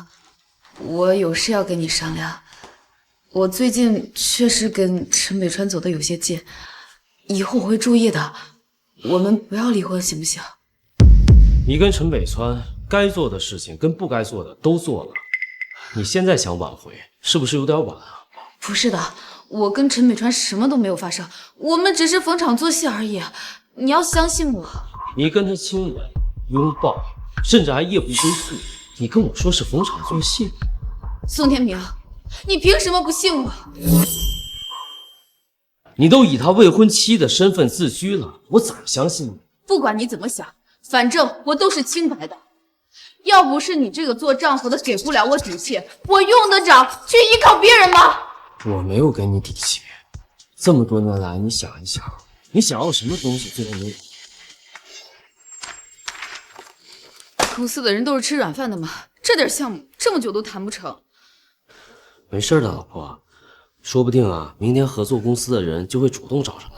我有事要跟你商量。我最近确实跟陈北川走的有些近，以后我会注意的。我们不要离婚，行不行？你跟陈北川该做的事情跟不该做的都做了，你现在想挽回，是不是有点晚啊？不是的，我跟陈北川什么都没有发生，我们只是逢场作戏而已。你要相信我。你跟他亲吻、拥抱，甚至还夜不归宿，你跟我说是逢场作戏？宋天明，你凭什么不信我？你都以他未婚妻的身份自居了，我怎么相信你？不管你怎么想，反正我都是清白的。要不是你这个做丈夫的给不了我底气，我用得着去依靠别人吗？我没有给你底气。这么多年来，你想一想，你想要什么东西最后没有？公司的人都是吃软饭的吗？这点项目这么久都谈不成。没事的，老婆，说不定啊，明天合作公司的人就会主动找上来。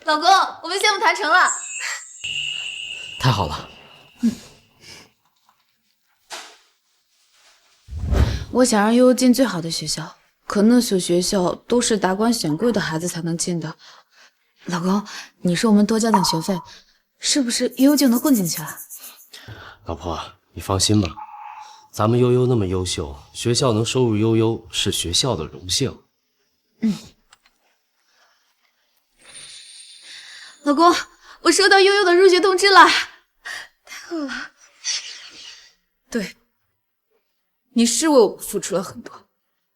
老公，我们项目谈成了。太好了。我想让悠悠进最好的学校，可那所学校都是达官显贵的孩子才能进的。老公，你说我们多交点学费，是不是悠悠就能混进去了？老婆，你放心吧，咱们悠悠那么优秀，学校能收入悠悠是学校的荣幸。老公，我收到悠悠的入学通知了，太好了。对，你是为我付出了很多，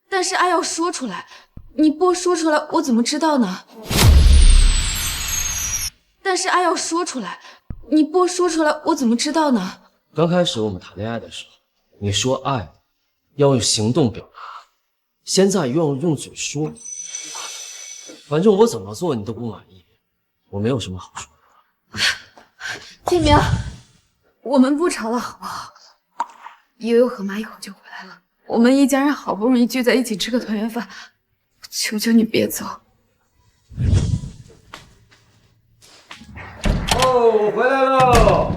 但是爱要说出来，你不说出来，我怎么知道呢？但是爱要说出来，你不说出来，我怎么知道呢？刚开始我们谈恋爱的时候，你说爱要用行动表达，现在又要用嘴说，反正我怎么做你都不满意，我没有什么好说的。天明，我们不吵了好不好？悠悠和妈一会儿就回来了，我们一家人好不容易聚在一起吃个团圆饭，求求你别走。哦，我回来喽！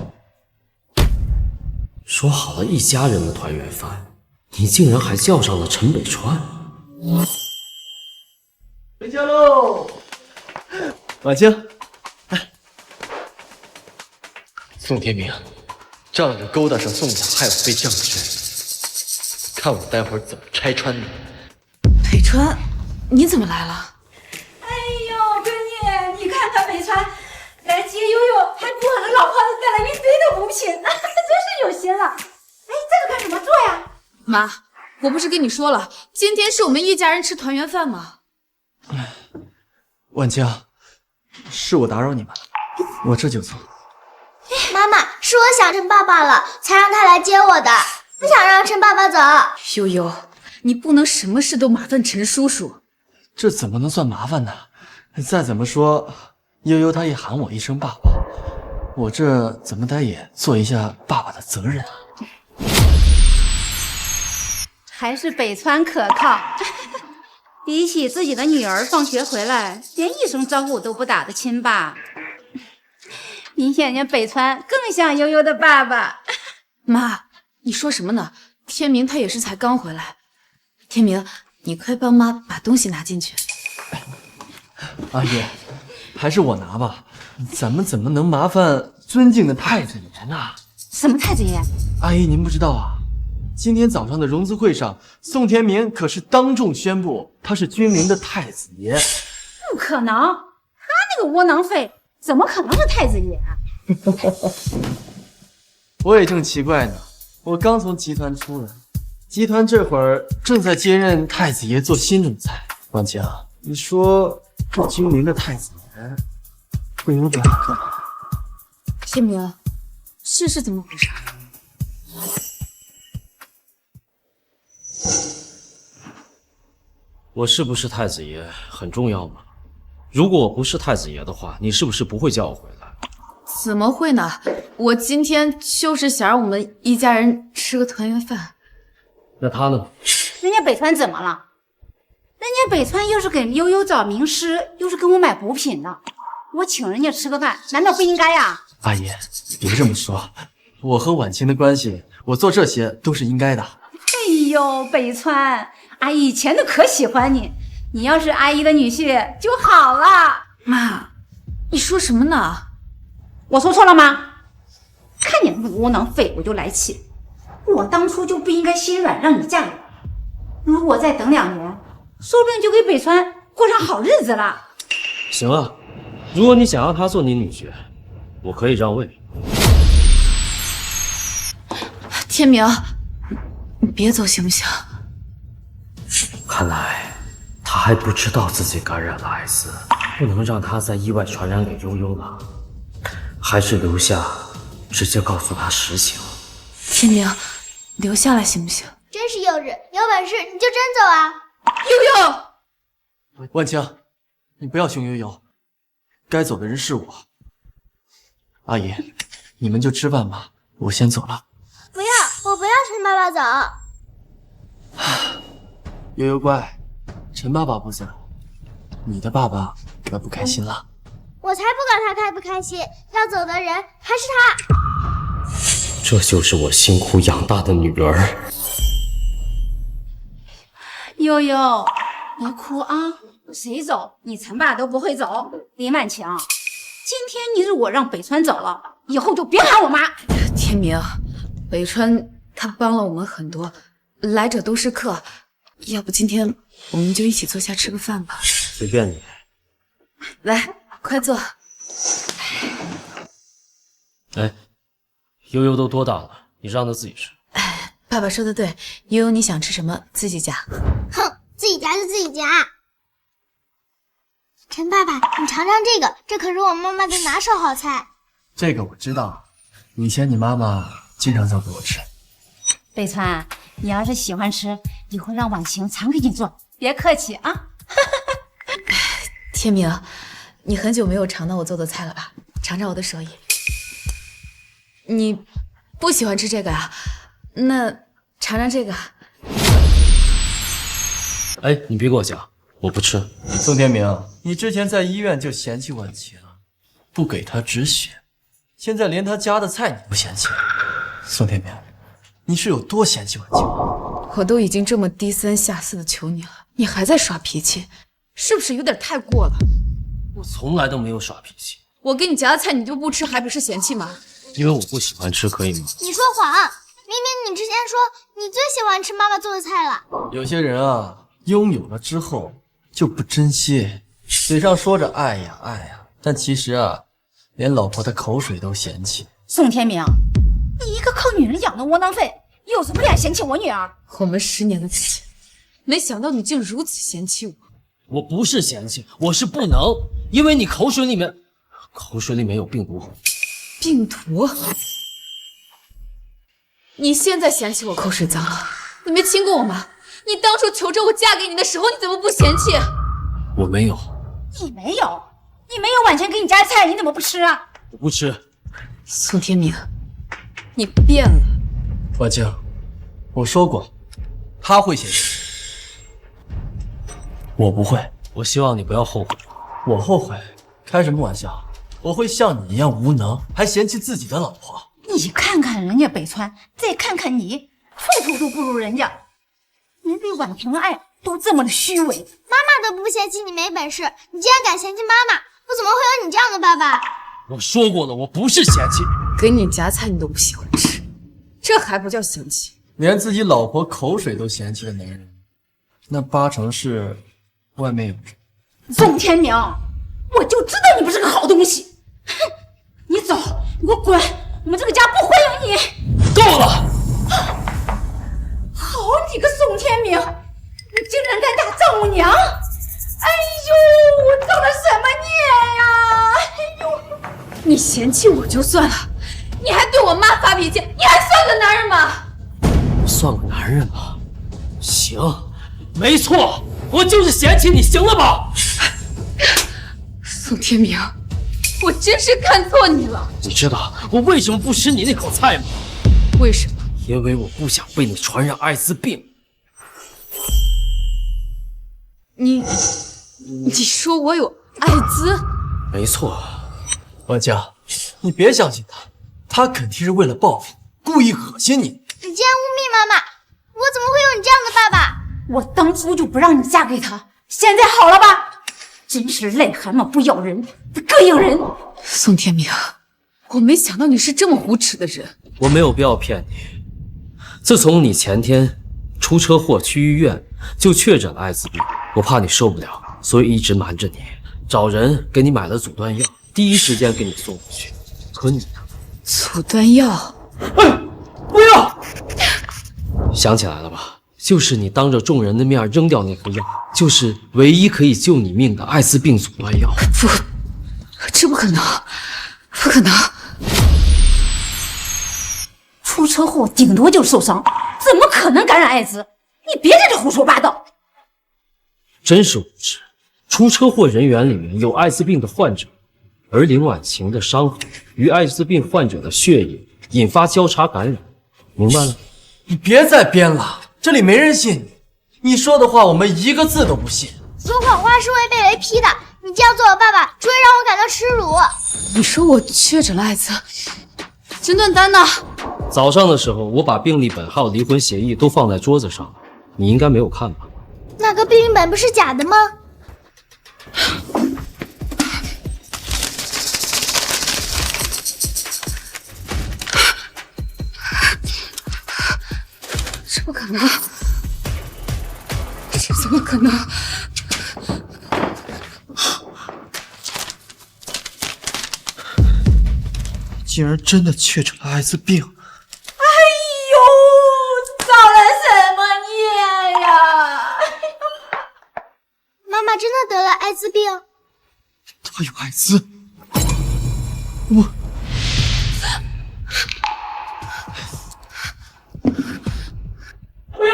说好了一家人的团圆饭，你竟然还叫上了陈北川。回家喽！婉清，来，宋天明，仗着勾搭上宋雅，害我被降职，看我待会儿怎么拆穿你！北川，你怎么来了？哎呦，闺女，你看看北川来接悠悠，还给我的老婆带来一堆的补品，真是有心了。哎，这个干什么做呀？妈，我不是跟你说了，今天是我们一家人吃团圆饭吗？万青，是我打扰你们了，我这就走。妈妈，是我想陈爸爸了，才让他来接我的，不想让陈爸爸走。悠悠，你不能什么事都麻烦陈叔叔。这怎么能算麻烦呢？再怎么说，悠悠他也喊我一声爸爸，我这怎么得也做一下爸爸的责任啊。还是北川可靠，比起自己的女儿放学回来连一声招呼都不打的亲爸，明显人北川更像悠悠的爸爸。妈，你说什么呢？天明他也是才刚回来。天明，你快帮妈把东西拿进去。阿姨，还是我拿吧，咱们怎么能麻烦尊敬的太子爷呢？什么太子爷？阿姨，您不知道啊，今天早上的融资会上，宋天明可是当众宣布他是君临的太子爷。不可能，他那个窝囊废怎么可能是太子爷啊？我也正奇怪呢，我刚从集团出来，集团这会儿正在接任太子爷做新总裁。婉清，你说这君临的太子爷会有点可能？天明，是怎么回事？我是不是太子爷很重要吗？如果我不是太子爷的话，你是不是不会叫我回来？怎么会呢？我今天就是想让我们一家人吃个团圆饭。那他呢？人家北川怎么了？人家北川又是给悠悠找名师，又是给我买补品的，我请人家吃个饭，难道不应该呀？阿姨，别这么说，我和婉清的关系，我做这些都是应该的。哎呦，北川，阿姨以前都可喜欢你，你要是阿姨的女婿就好了。妈，你说什么呢？我说错了吗？看你那个窝囊废，我就来气。我当初就不应该心软让你嫁给我，如果再等2年，说不定就给北川过上好日子了。行啊，如果你想让他做你女婿，我可以让位。天明，你别走行不行？看来他还不知道自己感染了艾滋，不能让他再意外传染给悠悠了，还是留下，直接告诉他实情。天明，留下来行不行？真是幼稚，有本事你就真走啊！悠悠，万清，你不要凶悠悠，该走的人是我。阿姨，你们就吃饭吧，我先走了。不要，我不要陈爸爸走。悠悠乖，陈爸爸不走，你的爸爸可不开心了。我才不管他开不开心，要走的人还是他。这就是我辛苦养大的女儿。悠悠，别哭啊！谁走，你陈爸都不会走。林婉晴，今天你如果让北川走了，以后就别喊我妈。天明，北川他帮了我们很多，来者都是客，要不今天我们就一起坐下吃个饭吧。随便你。来，快坐。哎，悠悠都多大了，你让她自己吃。爸爸说的对，悠悠你想吃什么自己夹。哼，自己夹就自己夹。陈爸爸，你尝尝这个，这可是我妈妈的拿手好菜。这个我知道，以前你妈妈经常做给我吃。北川，你要是喜欢吃，以后让婉晴常给你做，别客气啊。天明，你很久没有尝到我做的菜了吧？尝尝我的手艺。你不喜欢吃这个啊？那尝尝这个。哎，你别给我夹，我不吃。宋天明，你之前在医院就嫌弃婉晴，不给她止血，现在连她家的菜你不嫌弃。宋天明，你是有多嫌弃婉晴？我都已经这么低三下四的求你了，你还在耍脾气，是不是有点太过了？我从来都没有耍脾气。我给你夹的菜你就不吃，还不是嫌弃吗？因为我不喜欢吃，可以吗？你说谎！明明你之前说你最喜欢吃妈妈做的菜了。有些人啊，拥有了之后就不珍惜，嘴上说着爱呀爱呀，但其实啊，连老婆的口水都嫌弃。宋天明，你一个靠女人养的窝囊废，有什么脸嫌弃我女儿？我们10年的感情，没想到你竟如此嫌弃我。我不是嫌弃，我是不能，因为你口水里面有病毒。病毒？你现在嫌弃我口水脏了？你没亲过我吗？你当初求着我嫁给你的时候，你怎么不嫌弃？我没有。你没有晚前给你夹的菜，你怎么不吃啊？我不吃。宋天明，你变了。婉清，我说过，他会嫌弃，我不会。我希望你不要后悔。我后悔？开什么玩笑？我会像你一样无能，还嫌弃自己的老婆。你看看人家北川，再看看你，处处都不如人家。人对婉婷的爱都这么的虚伪。妈妈都不嫌弃你没本事，你竟然敢嫌弃妈妈，我怎么会有你这样的爸爸？我说过了，我不是嫌弃。给你夹菜你都不喜欢吃，这还不叫嫌弃？连自己老婆口水都嫌弃的男人，那8成是外面有人。宋天明，我就知道你不是个好东西。哼，你走，你给我滚！我们这个家不欢迎你。够了！好你个宋天明，你竟然敢打丈母娘！哎呦，我造了什么孽呀！哎呦，你嫌弃我就算了，你还对我妈发脾气，你还算个男人吗？算个男人吗？行，没错，我就是嫌弃你，行了吧？宋天明，我真是看错你了。你知道我为什么不吃你那口菜吗？为什么？因为我不想被你传染艾滋病。你说我有艾滋？没错。婉清，你别相信他，他肯定是为了报复，故意恶心你。你竟然污蔑妈妈，我怎么会有你这样的爸爸？我当初就不让你嫁给他，现在好了吧？真是癞蛤蟆不咬人，膈应人。宋天明，我没想到你是这么无耻的人。我没有必要骗你。自从你前天出车祸去医院，就确诊了艾滋病，我怕你受不了，所以一直瞒着你，找人给你买了阻断药，第一时间给你送回去。可你呢？阻断药？不要！想起来了吧？就是你当着众人的面扔掉那副药，就是唯一可以救你命的艾滋病阻断药。不，这不可能，不可能！出车祸顶多就受伤，怎么可能感染艾滋？你别在这胡说八道！真是无知！出车祸人员里面有艾滋病的患者，而林婉晴的伤痕与艾滋病患者的血液引发交叉感染，明白了？你别再编了，这里没人信你。你说的话我们一个字都不信。说谎话是会被雷劈的，你这样做我爸爸只会让我感到耻辱。你说我确诊了艾滋，诊断单呢？早上的时候我把病历本还有离婚协议都放在桌子上，你应该没有看吧？那个病历本不是假的吗？这不可能！这怎么可能？竟然真的确诊了艾滋病！哎呦，造了什么孽呀！妈妈真的得了艾滋病。她有艾滋，我。不要！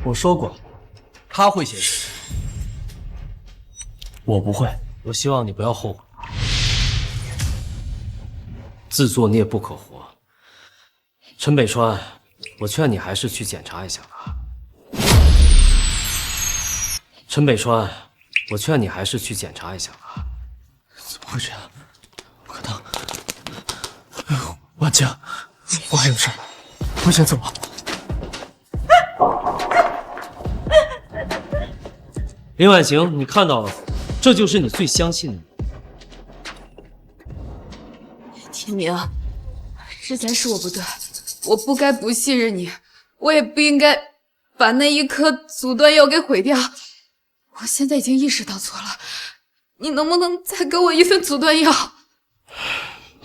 我说过，他会嫌弃，我不会。我希望你不要后悔。自作孽不可活。陈北川，我劝你还是去检查一下吧。陈北川，我劝你还是去检查一下吧。怎么会这样？不可能！哎呦，婉清，我还有事，我先走了。林婉晴，你看到了吗？这就是你最相信的人。天明，之前是我不对，我不该不信任你，我也不应该把那一颗阻断药给毁掉。我现在已经意识到错了，你能不能再给我一份阻断药？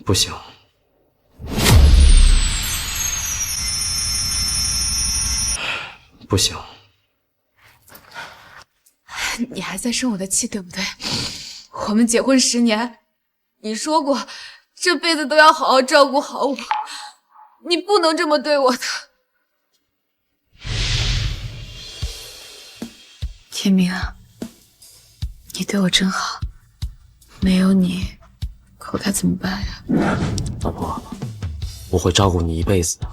不行。不行。你还在生我的气，对不对？我们结婚10年，你说过这辈子都要好好照顾好我，你不能这么对我的。天明，你对我真好，没有你，可该怎么办呀？老婆，我会照顾你一辈子的。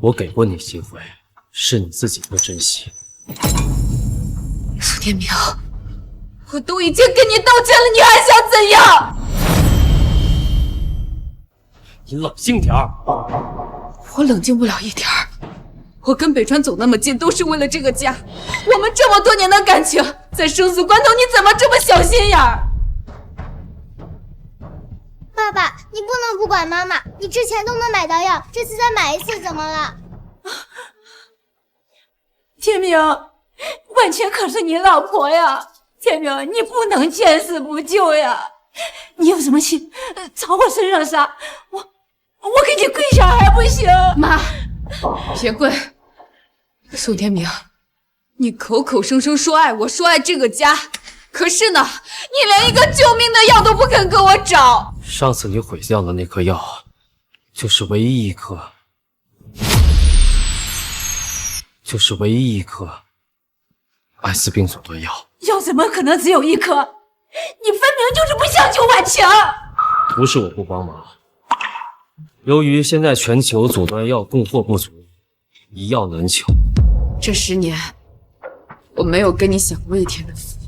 我给过你机会，是你自己不珍惜。苏天明，我都已经跟你道歉了，你还想怎样？你冷静点儿。我冷静不了一点儿。我跟北川走那么近，都是为了这个家。我们这么多年的感情，在生死关头，你怎么这么小心眼儿？爸爸，你不能不管妈妈，你之前都能买到药，这次再买一次怎么了？天明，婉晴可是你老婆呀，天明，你不能见死不救呀！你有什么气朝我身上撒，我给你跪下还不行？妈，别跪。宋天明，你口口声声说爱我，说爱这个家，可是呢，你连一个救命的药都不肯给我找。上次你毁掉的那颗药，就是唯一一颗艾滋病阻断药。药怎么可能只有一颗？你分明就是不想救婉晴。不是我不帮忙，由于现在全球阻断药供货不足，一药难求。这10年，我没有跟你享过一天的福。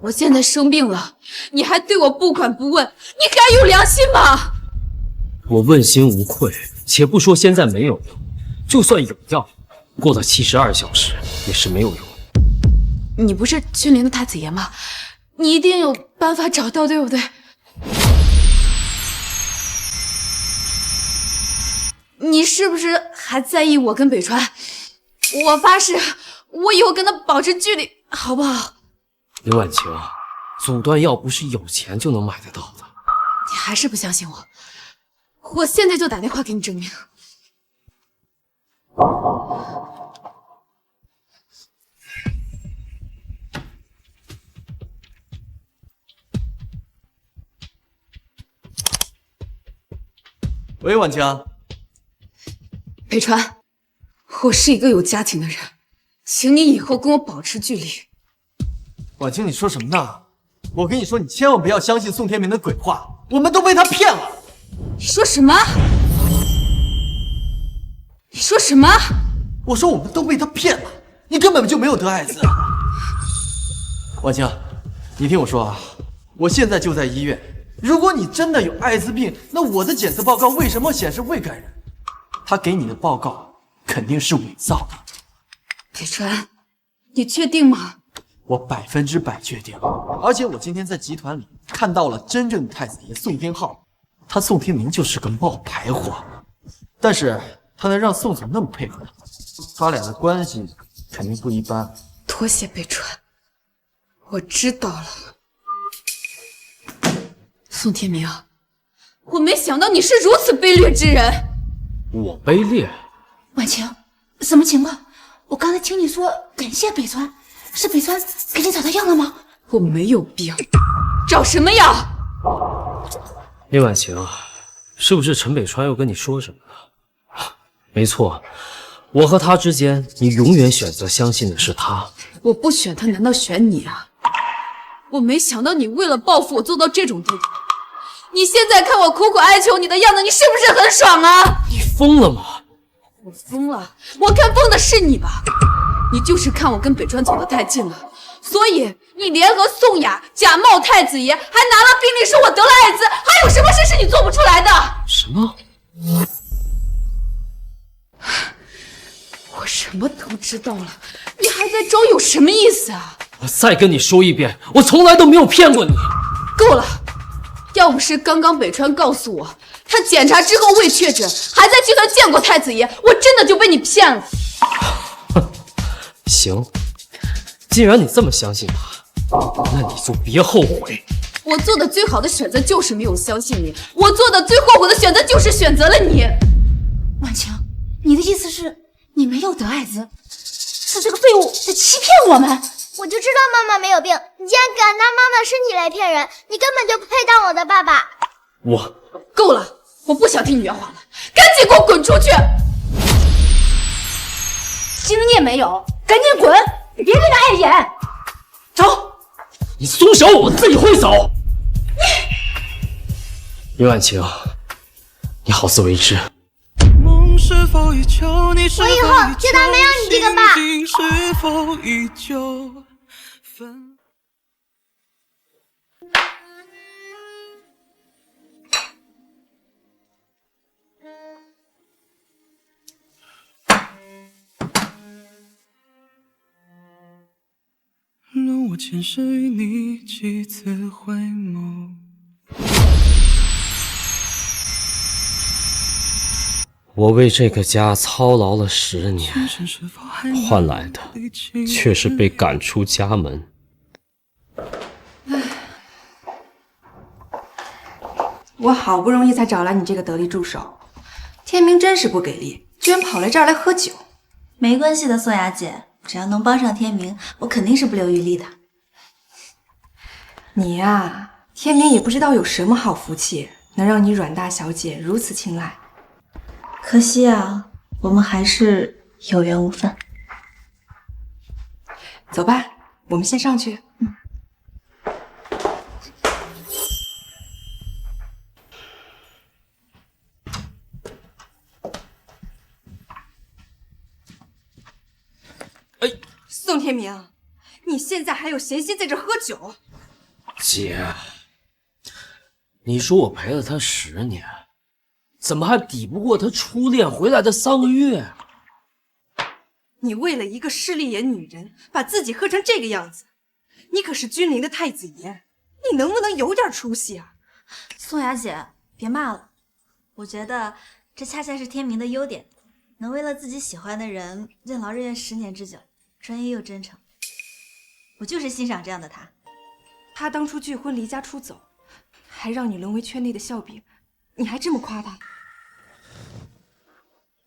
我现在生病了，你还对我不管不问，你该有良心吗？我问心无愧，且不说现在没有药，就算有药，过了72小时也是没有用的。你不是君临的太子爷吗？你一定有办法找到，对不对？你是不是还在意我跟北川？我发誓，我以后跟他保持距离，好不好？林婉晴，阻断药不是有钱就能买得到的。你还是不相信我？我现在就打电话给你证明。喂，婉晴。北川，我是一个有家庭的人，请你以后跟我保持距离。婉晴，你说什么呢？我跟你说，你千万不要相信宋天明的鬼话，我们都被他骗了。你说什么？你说什么？我说我们都被他骗了，你根本就没有得艾滋。婉晴，你听我说啊，我现在就在医院。如果你真的有艾滋病，那我的检测报告为什么显示未感染？他给你的报告肯定是伪造的。北川，你确定吗？我100%确定，而且我今天在集团里看到了真正的太子爷宋天浩，他宋天明就是个冒牌货，但是他能让宋总那么配合他俩的关系肯定不一般。多谢北川，我知道了。宋天明，我没想到你是如此卑劣之人。我卑劣？婉晴，什么情况？我刚才听你说感谢北川，是北川给你找到药了吗？我没有病，找什么药？林婉晴，是不是陈北川又跟你说什么了？没错，我和他之间，你永远选择相信的是他。我不选他，难道选你啊？我没想到你为了报复我做到这种地步。你现在看我苦苦哀求你的样子，你是不是很爽啊？你疯了吗？我疯了？我看疯的是你吧？你就是看我跟北川走得太近了，所以你联合宋雅假冒太子爷，还拿了病历说我得了艾滋，还有什么事是你做不出来的？什么？我什么都知道了，你还在装有什么意思啊？我再跟你说一遍，我从来都没有骗过你。够了！要不是刚刚北川告诉我他检查之后未确诊，还在集团见过太子爷，我真的就被你骗了。行，既然你这么相信他，那你就别后悔。我做的最好的选择就是没有相信你，我做的最后悔的选择就是选择了你。婉晴，你的意思是你没有得艾滋，是这个废物在欺骗我们？我就知道妈妈没有病，你竟然敢拿妈妈身体来骗人，你根本就不配当我的爸爸。我够了，我不想听你圆谎了，赶紧给我滚出去！经验没有，赶紧滚！别给他碍眼。走。你松手，我自己会走。林婉晴，你好自为之。我以后就当没有你这个爸。让我前世与你几次回眸。我为这个家操劳了10年，换来的却是被赶出家门。我好不容易才找来你这个得力助手，天明真是不给力，居然跑来这儿来喝酒。没关系的，宋雅姐，只要能帮上天明，我肯定是不留余力的。你呀，天明也不知道有什么好福气，能让你阮大小姐如此青睐。可惜啊，我们还是有缘无分。走吧，我们先上去。宋天明，你现在还有闲心在这喝酒？姐，你说我陪了他10年，怎么还抵不过他初恋回来的3个月？你为了一个势利眼女人，把自己喝成这个样子，你可是君临的太子爷，你能不能有点出息啊？宋雅姐，别骂了，我觉得这恰恰是天明的优点，能为了自己喜欢的人任劳任怨10年之久，专一又真诚。我就是欣赏这样的他。他当初拒婚离家出走，还让你沦为圈内的笑柄，你还这么夸他？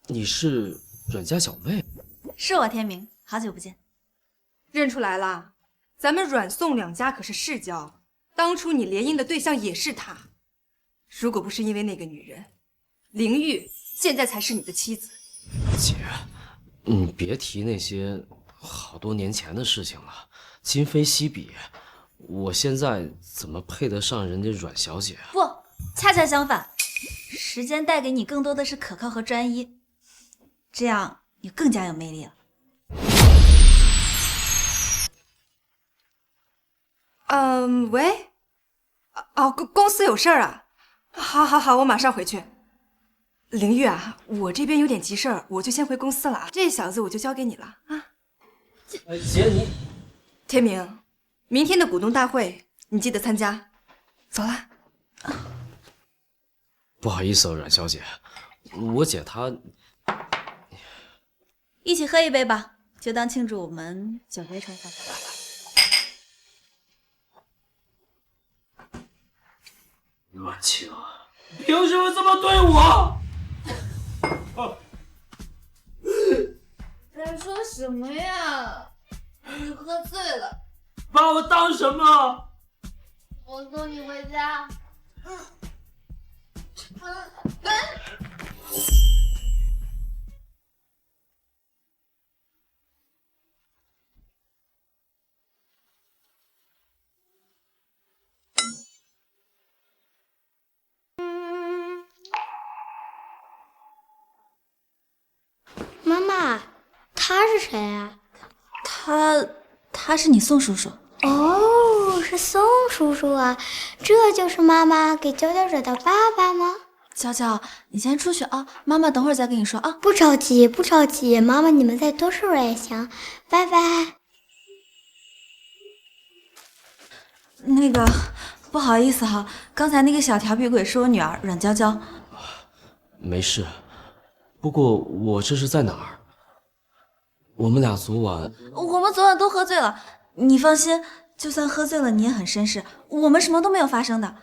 你是阮家小妹？是我天明，好久不见。认出来了，咱们阮宋两家可是世交，当初你联姻的对象也是他。如果不是因为那个女人，灵玉现在才是你的妻子。姐，你别提那些好多年前的事情了，今非昔比。我现在怎么配得上人家阮小姐啊？不，恰恰相反，时间带给你更多的是可靠和专一，这样你更加有魅力了。喂，哦，公司有事儿啊？好，我马上回去。灵玉啊，我这边有点急事儿，我就先回公司了啊。这小子我就交给你了啊。姐你，天明，明天的股东大会你记得参加。走了。不好意思啊，阮小姐，我姐她……一起喝一杯吧，就当庆祝我们久违重逢。阮晴，凭什么这么对我？在说什么呀？你喝醉了。把我当什么？我送你回家。妈妈，他是谁啊？他是你宋叔叔。哦，是宋叔叔啊，这就是妈妈给娇娇惹的爸爸吗？娇娇，你先出去啊，妈妈等会儿再跟你说啊。不着急，不着急，妈妈你们再多说会儿也行，拜拜。那个，不好意思哈，刚才那个小调皮鬼是我女儿阮娇娇。没事，不过我这是在哪儿？我们俩昨晚……我们昨晚都喝醉了，你放心，就算喝醉了你也很绅士，我们什么都没有发生的。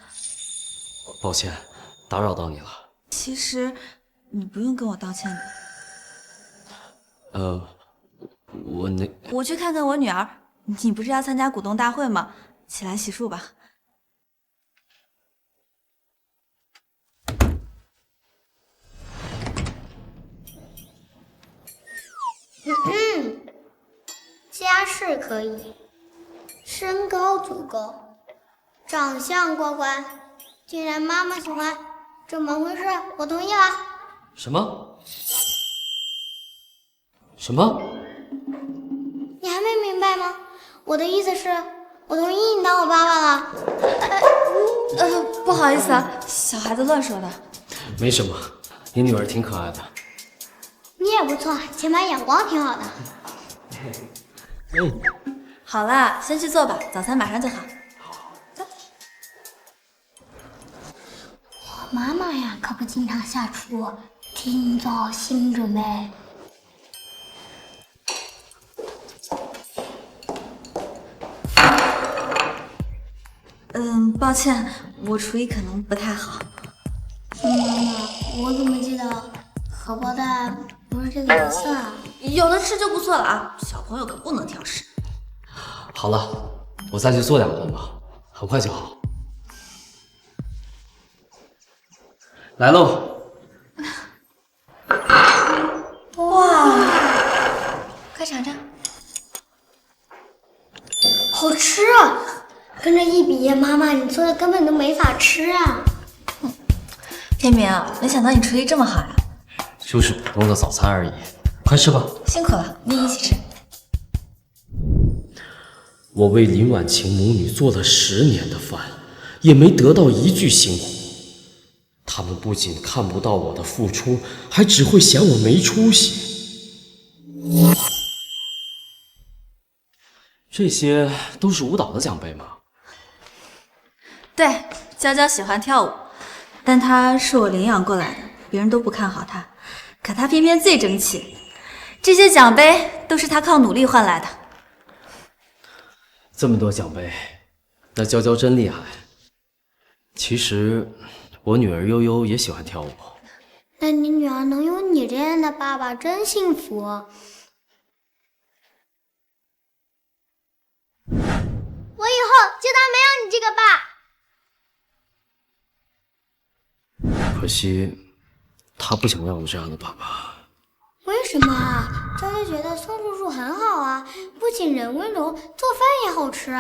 抱歉，打扰到你了。其实你不用跟我道歉的。我去看看我女儿。你不是要参加股东大会吗？起来洗漱吧。家世可以，身高足够，长相过关。既然妈妈喜欢，这门婚事我同意了。什么？什么？你还没明白吗？我的意思是，我同意你当我爸爸了。不好意思啊，小孩子乱说的。没什么，你女儿挺可爱的。你也不错，前排眼光挺好的。好啦，先去做吧，早餐马上就好。我妈妈呀，可不经常下厨，今早心准备。抱歉，我厨艺可能不太好。妈妈，我怎么记得荷包蛋不是这个颜色啊？有的吃就不错了啊，小朋友可不能挑食。好了，我再去做2顿吧，很快就好。来喽！哇，快尝尝，好吃啊！跟这一比，妈妈你做的根本都没法吃啊！天明，没想到你厨艺这么好呀！就是普通的早餐而已，快吃吧。辛苦了，你也一起吃。我为林婉晴母女做了10年的饭，也没得到一句辛苦。他们不仅看不到我的付出，还只会嫌我没出息。这些都是舞蹈的奖杯吗？对，娇娇喜欢跳舞，但她是我领养过来的，别人都不看好她，可她偏偏最争气。这些奖杯都是她靠努力换来的。这么多奖杯，那娇娇真厉害。其实我女儿悠悠也喜欢跳舞。那你女儿能有你这样的爸爸，真幸福。我以后就当没有你这个爸。可惜，她不想要我这样的爸爸。为什么啊？娇娇觉得宋叔叔很好啊，不仅人温柔，做饭也好吃。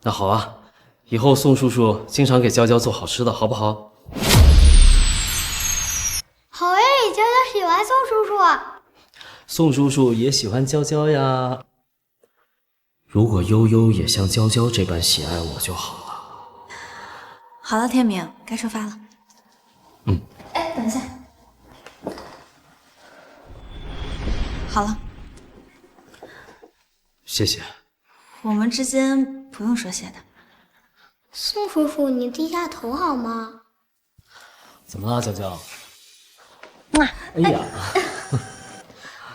那好啊，以后宋叔叔经常给娇娇做好吃的，好不好？好诶，娇娇喜欢宋叔叔。宋叔叔也喜欢娇娇呀。如果悠悠也像娇娇这般喜爱我就好了。好了，天明，该出发了。哎，等一下。好了，谢谢。我们之间不用说谢的。宋叔叔，你低下头好吗？怎么了，娇娇？哎呀，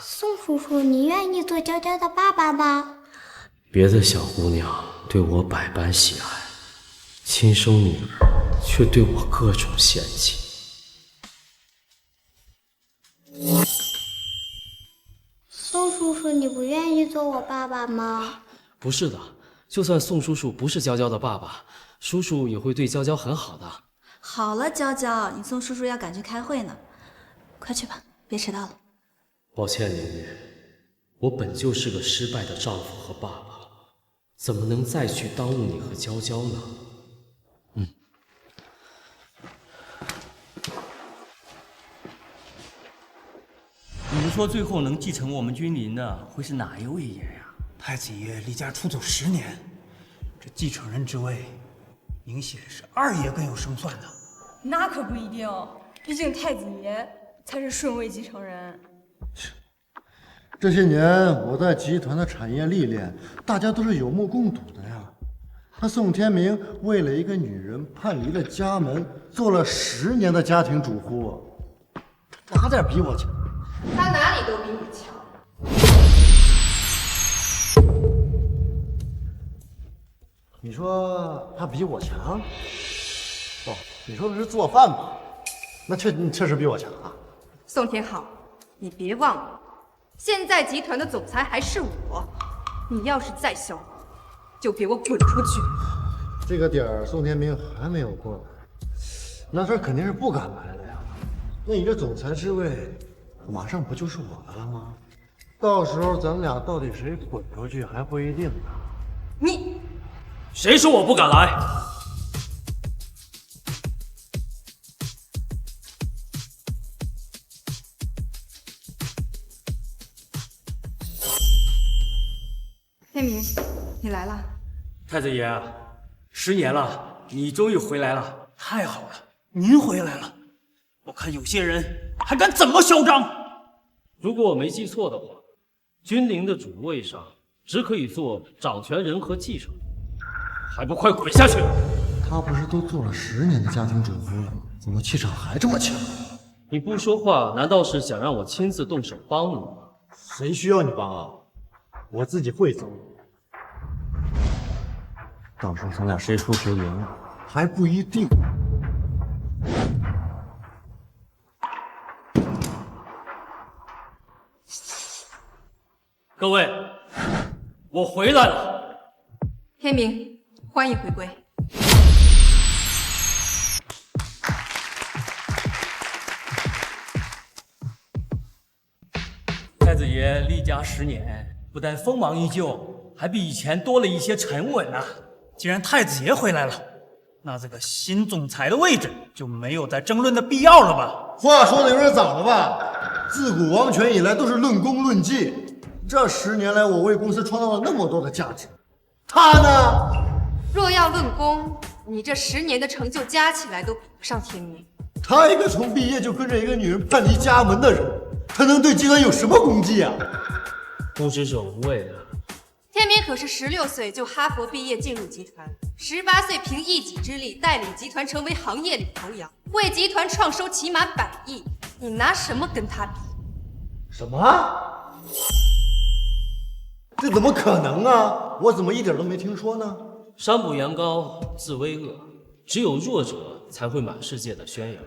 宋叔叔，你愿意做娇娇的爸爸吗？别的小姑娘对我百般喜爱，亲生女儿却对我各种嫌弃。宋叔叔，你不愿意做我爸爸吗？不是的，就算宋叔叔不是娇娇的爸爸，叔叔也会对娇娇很好的。好了，娇娇，你宋叔叔要赶去开会呢，快去吧，别迟到了。抱歉，玲玲，我本就是个失败的丈夫和爸爸，怎么能再去耽误你和娇娇呢？你们说最后能继承我们君临的会是哪一位爷呀？太子爷离家出走10年，这继承人之位，明显是二爷更有胜算的。那可不一定，毕竟太子爷才是顺位继承人。这些年我在集团的产业历练，大家都是有目共睹的呀。他宋天明为了一个女人叛离了家门，做了10年的家庭主妇，哪点比我强？他哪里都比你强。你说他比我强？哦，你说的是做饭吧？那确实比我强啊。宋天浩，你别忘了，现在集团的总裁还是我。你要是再嚣张，就给我滚出去！这个点儿，宋天明还没有过来，那他肯定是不敢来了呀。那你这总裁之位，马上不就是我的了吗？到时候咱们俩到底谁滚出去还不一定呢。你，谁说我不敢来？天明，你来了。太子爷，10年了，你终于回来了，太好了，您回来了。我看有些人还敢怎么嚣张？如果我没记错的话，君临的主位上只可以做掌权人和继承人，还不快滚下去！他不是都做了10年的家庭主妇了吗？怎么气场还这么强？你不说话，难道是想让我亲自动手帮你吗？谁需要你帮啊？我自己会走。到时候咱俩谁输谁赢还不一定。各位，我回来了。天明，欢迎回归。太子爷离家10年，不但锋芒依旧，还比以前多了一些沉稳啊。既然太子爷回来了，那这个新总裁的位置就没有再争论的必要了吧？话说的有点早了吧？自古王权以来都是论功论绩，这10年来我为公司创造了那么多的价值，他呢？若要论功，你这10年的成就加起来都比不上天明。他一个从毕业就跟着一个女人叛离家门的人，他能对集团有什么功绩啊？不知者无畏啊。天明可是16岁就哈佛毕业进入集团，18岁凭一己之力带领集团成为行业领头羊，为集团创收起码100亿，你拿什么跟他比？什么？这怎么可能啊？我怎么一点都没听说呢？山不言高，自危恶，只有弱者才会满世界的宣扬。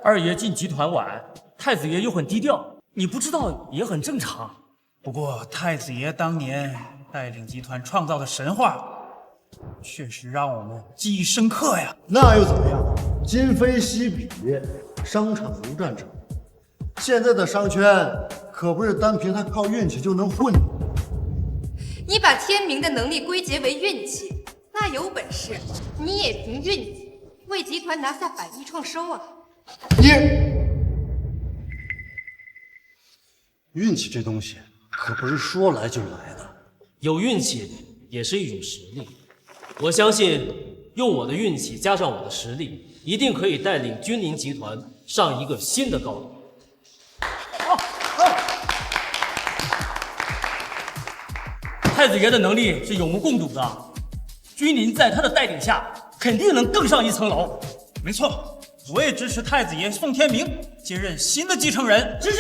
二爷进集团晚，太子爷又很低调，你不知道也很正常。不过太子爷当年带领集团创造的神话，确实让我们记忆深刻呀。那又怎么样？今非昔比，商场如战场。现在的商圈可不是单凭他靠运气就能混的。你把天明的能力归结为运气，那有本事你也凭运气为集团拿下100亿创收啊！运气这东西可不是说来就来的，有运气也是一种实力。我相信用我的运气加上我的实力，一定可以带领君临集团上一个新的高度。太子爷的能力是有目共睹的，君临在他的带领下，肯定能更上一层楼。没错，我也支持太子爷宋天明接任新的继承人。支持，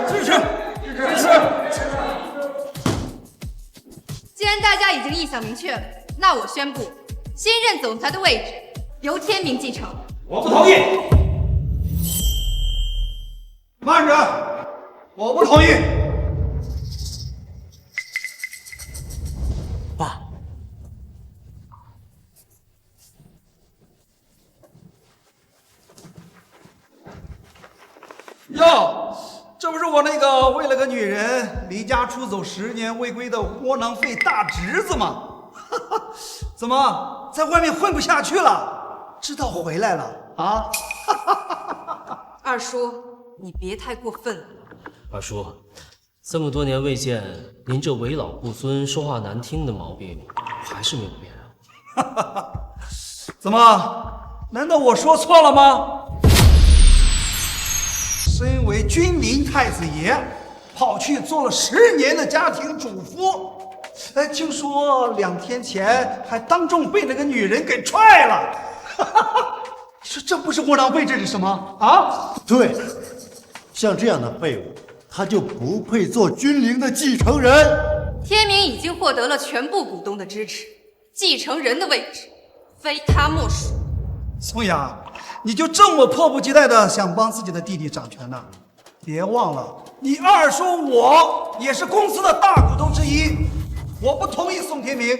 支持，支持。既然大家已经意向明确了，那我宣布，新任总裁的位置由天明继承。我不同意。慢着，我不同意。爸，哟，这不是我那个为了个女人离家出走10年未归的窝囊废大侄子吗？怎么在外面混不下去了？知道回来了啊？二叔，你别太过分了。二叔，这么多年未见，您这为老不尊、说话难听的毛病还是没有变啊？怎么？难道我说错了吗？身为君临太子爷，跑去做了10年的家庭主妇，哎，听说2天前还当众被那个女人给踹了。你说这不是窝囊废，这是什么啊？对，像这样的废物，他就不配做君临的继承人。天明已经获得了全部股东的支持，继承人的位置非他莫属。宋雅，你就这么迫不及待的想帮自己的弟弟掌权呢？别忘了，你二叔我也是公司的大股东之一，我不同意宋天明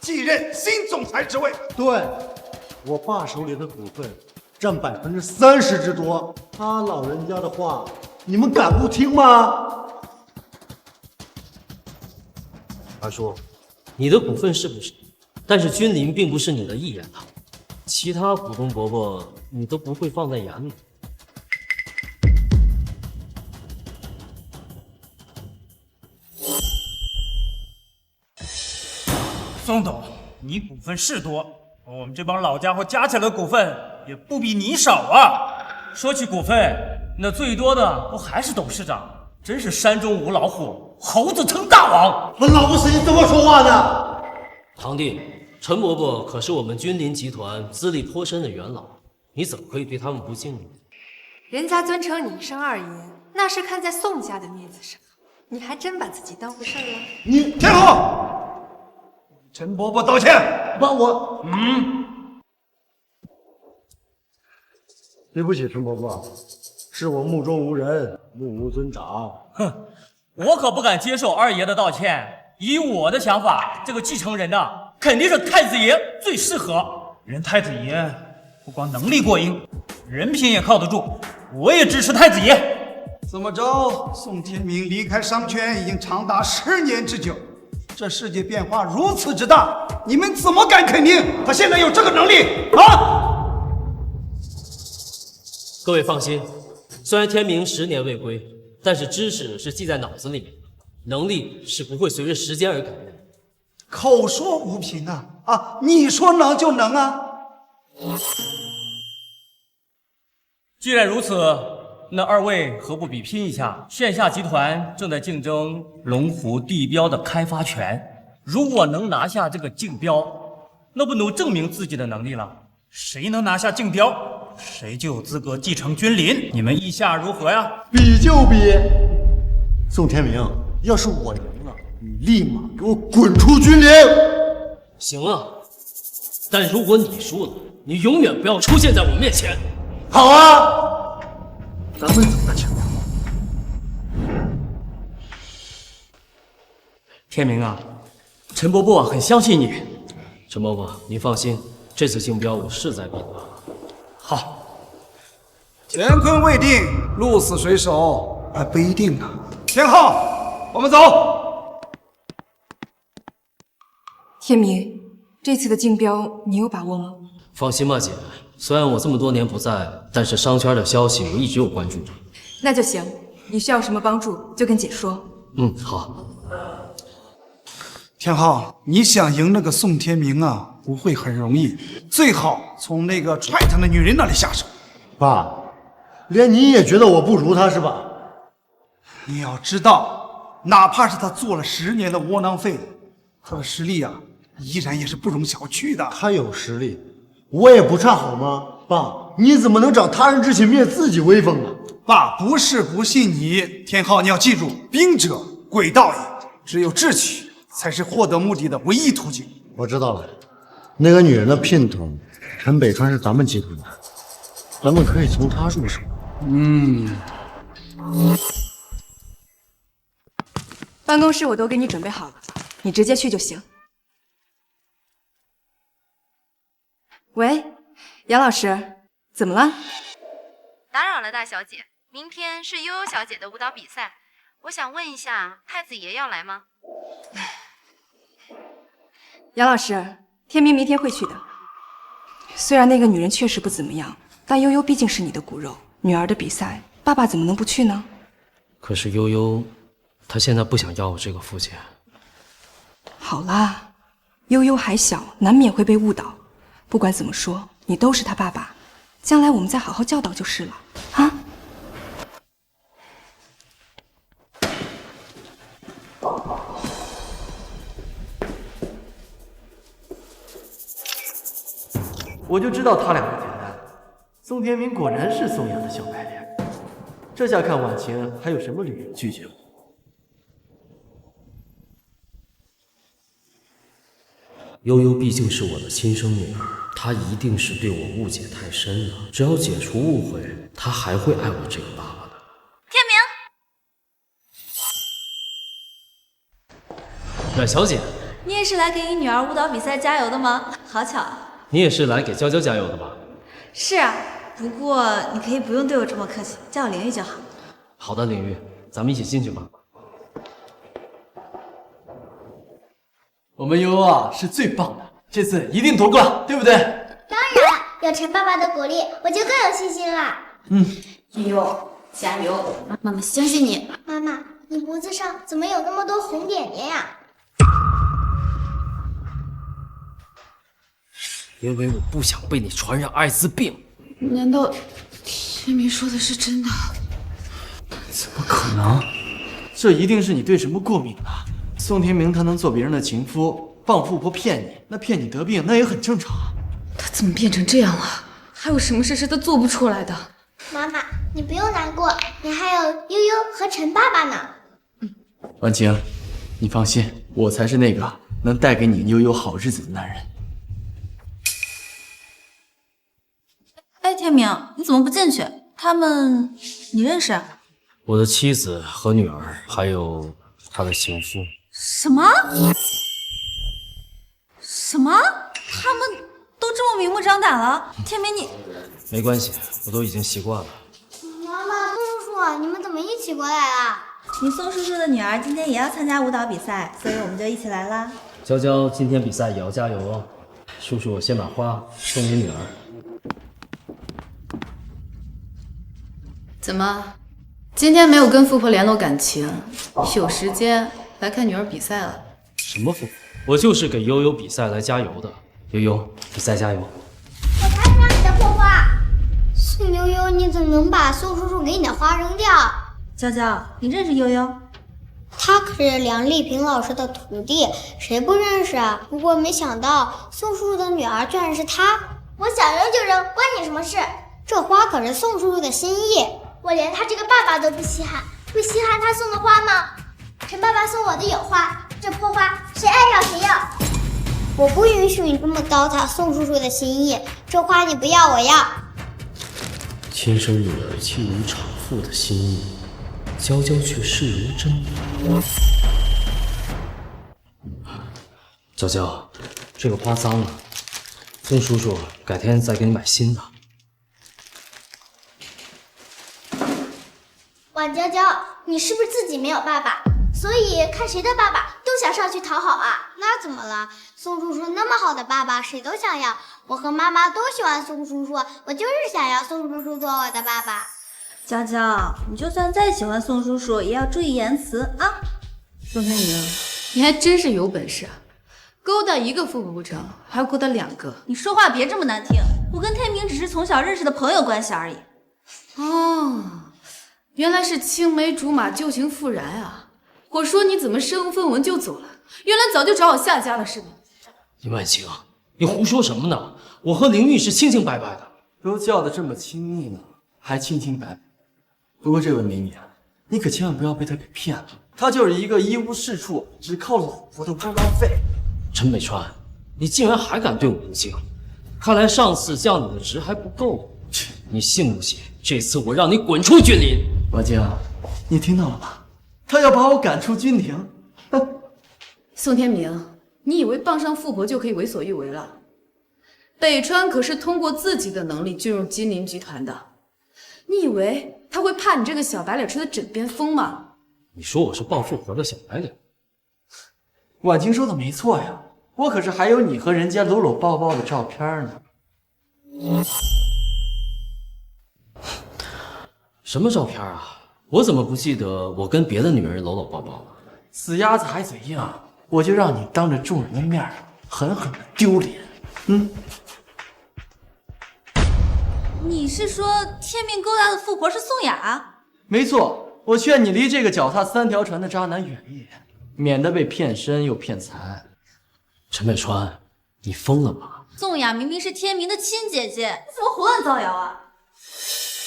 继任新总裁职位。对，我爸手里的股份占30%之多，他老人家的话，你们敢不听吗？二叔，你的股份是不是？但是君临并不是你的一言堂，其他股东伯伯你都不会放在眼里。宋董，你股份是多，我们这帮老家伙加起来的股份也不比你少啊。说起股份，那最多的不还是董事长？真是山中无老虎，猴子称大王。我老不死你怎么说话呢？堂弟，陈伯伯可是我们君临集团资历颇深的元老，你怎么可以对他们不敬呢？人家尊称你一声二爷，那是看在宋家的面子上，你还真把自己当回事了？你天后，陈伯伯道歉。对不起，陈伯伯，是我目中无人，目无尊长。哼，我可不敢接受二爷的道歉。以我的想法，这个继承人呢，肯定是太子爷最适合。人太子爷不光能力过硬，人品也靠得住，我也支持太子爷。怎么着？宋天明离开商圈已经长达10年之久，这世界变化如此之大，你们怎么敢肯定他现在有这个能力啊？各位放心，虽然天明10年未归，但是知识是记在脑子里面的，能力是不会随着时间而改变的。口说无凭啊！你说能就能啊！既然如此，那二位何不比拼一下？线下集团正在竞争龙湖地标的开发权，如果能拿下这个竞标，那不能证明自己的能力了？谁能拿下竞标，谁就有资格继承君临。你们意下如何呀？比就比。宋天明，要是我赢了，你立马给我滚出君临。行了，但如果你输了，你永远不要出现在我面前。好啊，咱们走着瞧。天明啊，陈伯伯很相信你。陈伯伯，你放心，这次竞标我势在必得。好，乾坤未定，鹿死谁手还不一定呢。天浩，我们走。天明，这次的竞标你有把握吗？放心吧，姐。虽然我这么多年不在，但是商圈的消息我一直有关注着。那就行，你需要什么帮助就跟姐说。好。天浩，你想赢那个宋天明啊，不会很容易，最好从那个踹他的女人那里下手。爸，连你也觉得我不如他是吧？你要知道，哪怕是他做了10年的窝囊废，他的实力啊，依然也是不容小觑的。他有实力，我也不差好吗？爸，你怎么能长他人之气灭自己威风呢？爸不是不信你，天浩，你要记住，兵者诡道也，只有智取才是获得目的的唯一途径。我知道了，那个女人的姘头陈北川是咱们集团的，咱们可以从她入手。办公室我都给你准备好了，你直接去就行。喂，杨老师，怎么了？打扰了，大小姐。明天是悠悠小姐的舞蹈比赛，我想问一下，太子爷要来吗？杨老师，天明明天会去的。虽然那个女人确实不怎么样，但悠悠毕竟是你的骨肉，女儿的比赛，爸爸怎么能不去呢？可是悠悠，她现在不想要我这个父亲。好啦，悠悠还小，难免会被误导。不管怎么说，你都是他爸爸，将来我们再好好教导就是了啊。我就知道他俩不简单。宋天明果然是宋雅的小白脸，这下看婉晴还有什么理由拒绝我？悠悠毕竟是我的亲生女儿，她一定是对我误解太深了。只要解除误会，她还会爱我这个爸爸的。天明，阮小姐，你也是来给你女儿舞蹈比赛加油的吗？好巧。你也是来给娇娇加油的吧？是啊，不过你可以不用对我这么客气，叫我玲玉就好。好的，玲玉，咱们一起进去吧。我们悠悠啊是最棒的，这次一定夺冠，对不对？当然，有陈爸爸的鼓励，我就更有信心了。悠悠，加油！妈妈相信你。妈妈，你脖子上怎么有那么多红点点呀？因为我不想被你传染艾滋病。难道天明说的是真的？怎么可能？这一定是你对什么过敏了。宋天明他能做别人的情夫，帮富婆骗你，那骗你得病那也很正常啊。他怎么变成这样了？还有什么事是他做不出来的？妈妈，你不用难过，你还有悠悠和陈爸爸呢。婉晴，你放心，我才是那个能带给你悠悠好日子的男人。哎，天明，你怎么不进去？他们你认识？我的妻子和女儿，还有她的情夫。什么？什么？他们都这么明目张胆了？天明你……没关系，我都已经习惯了。妈妈，宋叔叔，你们怎么一起过来了？你宋叔叔的女儿今天也要参加舞蹈比赛，所以我们就一起来啦。娇娇今天比赛也要加油哦。叔叔先把花送给女儿。怎么，今天没有跟富婆联络感情，有时间来看女儿比赛了？什么富婆？我就是给悠悠比赛来加油的。悠悠，比赛加油！我才不让你的破花！宋悠悠，你怎么能把宋叔叔给你的花扔掉？娇娇，你认识悠悠？他可是梁丽萍老师的徒弟，谁不认识啊？不过没想到宋叔叔的女儿居然是他。我想扔就扔，关你什么事？这花可是宋叔叔的心意，我连他这个爸爸都不稀罕，会稀罕他送的花吗？陈爸爸送我的有花，这破花谁爱要谁要。我不允许你这么糟蹋宋叔叔的心意，这花你不要我要。亲生女儿弃如产妇的心意，娇娇却视如珍宝。娇娇，这个花脏了，宋叔叔改天再给你买新的。婉娇娇，你是不是自己没有爸爸，所以看谁的爸爸都想上去讨好啊？那怎么了？宋叔叔那么好的爸爸，谁都想要。我和妈妈都喜欢宋叔叔，我就是想要宋叔叔做我的爸爸。娇娇，你就算再喜欢宋叔叔，也要注意言辞啊。宋天明，你还真是有本事啊！勾搭一个富婆不成，还要勾搭2个。你说话别这么难听，我跟天明只是从小认识的朋友关系而已。哦，原来是青梅竹马旧情复燃啊！我说你怎么身无分文就走了，原来早就找好下家了是吗？林婉晴，你胡说什么呢？我和林玉是清清白白的，都叫的这么亲密呢，还清清白白。不过这位美女，你可千万不要被他给骗了，他就是一个一无是处、只靠老婆的窝囊废。陈北川，你竟然还敢对我无敬，看来上次降你的职还不够。你信不信？这次我让你滚出君临！婉晴，你听到了吗？他要把我赶出君庭。宋天明，你以为傍上富婆就可以为所欲为了？北川可是通过自己的能力进入金陵集团的，你以为他会怕你这个小白脸吹的枕边风吗？你说我是傍富婆的小白脸？婉晴说的没错呀，我可是还有你和人家搂搂抱抱的照片呢。什么照片啊？我怎么不记得我跟别的女人搂搂抱抱了？死鸭子还嘴硬，我就让你当着众人的面狠狠的丢脸。你是说天命勾搭的富婆是宋雅？没错，我劝你离这个脚踏3条船的渣男远一点，免得被骗身又骗财。陈北川，你疯了吧？宋雅明明是天明的亲姐姐，你怎么胡乱造谣啊？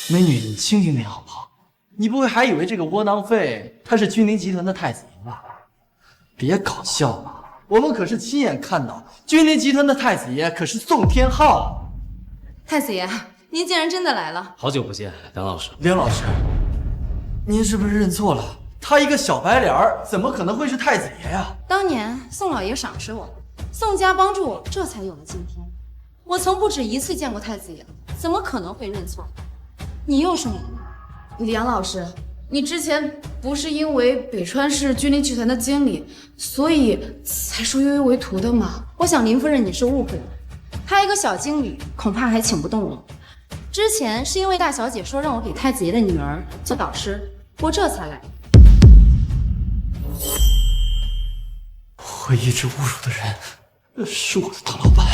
美女，你轻轻点好不好？你不会还以为这个窝囊废他是君临集团的太子爷吧？别搞笑了，我们可是亲眼看到君临集团的太子爷可是宋天浩。太子爷，您竟然真的来了！好久不见，梁老师。梁老师，您是不是认错了？他一个小白脸儿，怎么可能会是太子爷呀？当年宋老爷赏识我，宋家帮助我，这才有了今天。我曾不止一次见过太子爷，怎么可能会认错？你又说你，梁老师，你之前不是因为北川是君临集团的经理，所以才收悠悠为徒的吗？我想林夫人你是误会了，她一个小经理，恐怕还请不动我。之前是因为大小姐说让我给太子爷的女儿做导师，我这才来。会一直侮辱的人是我的大老板。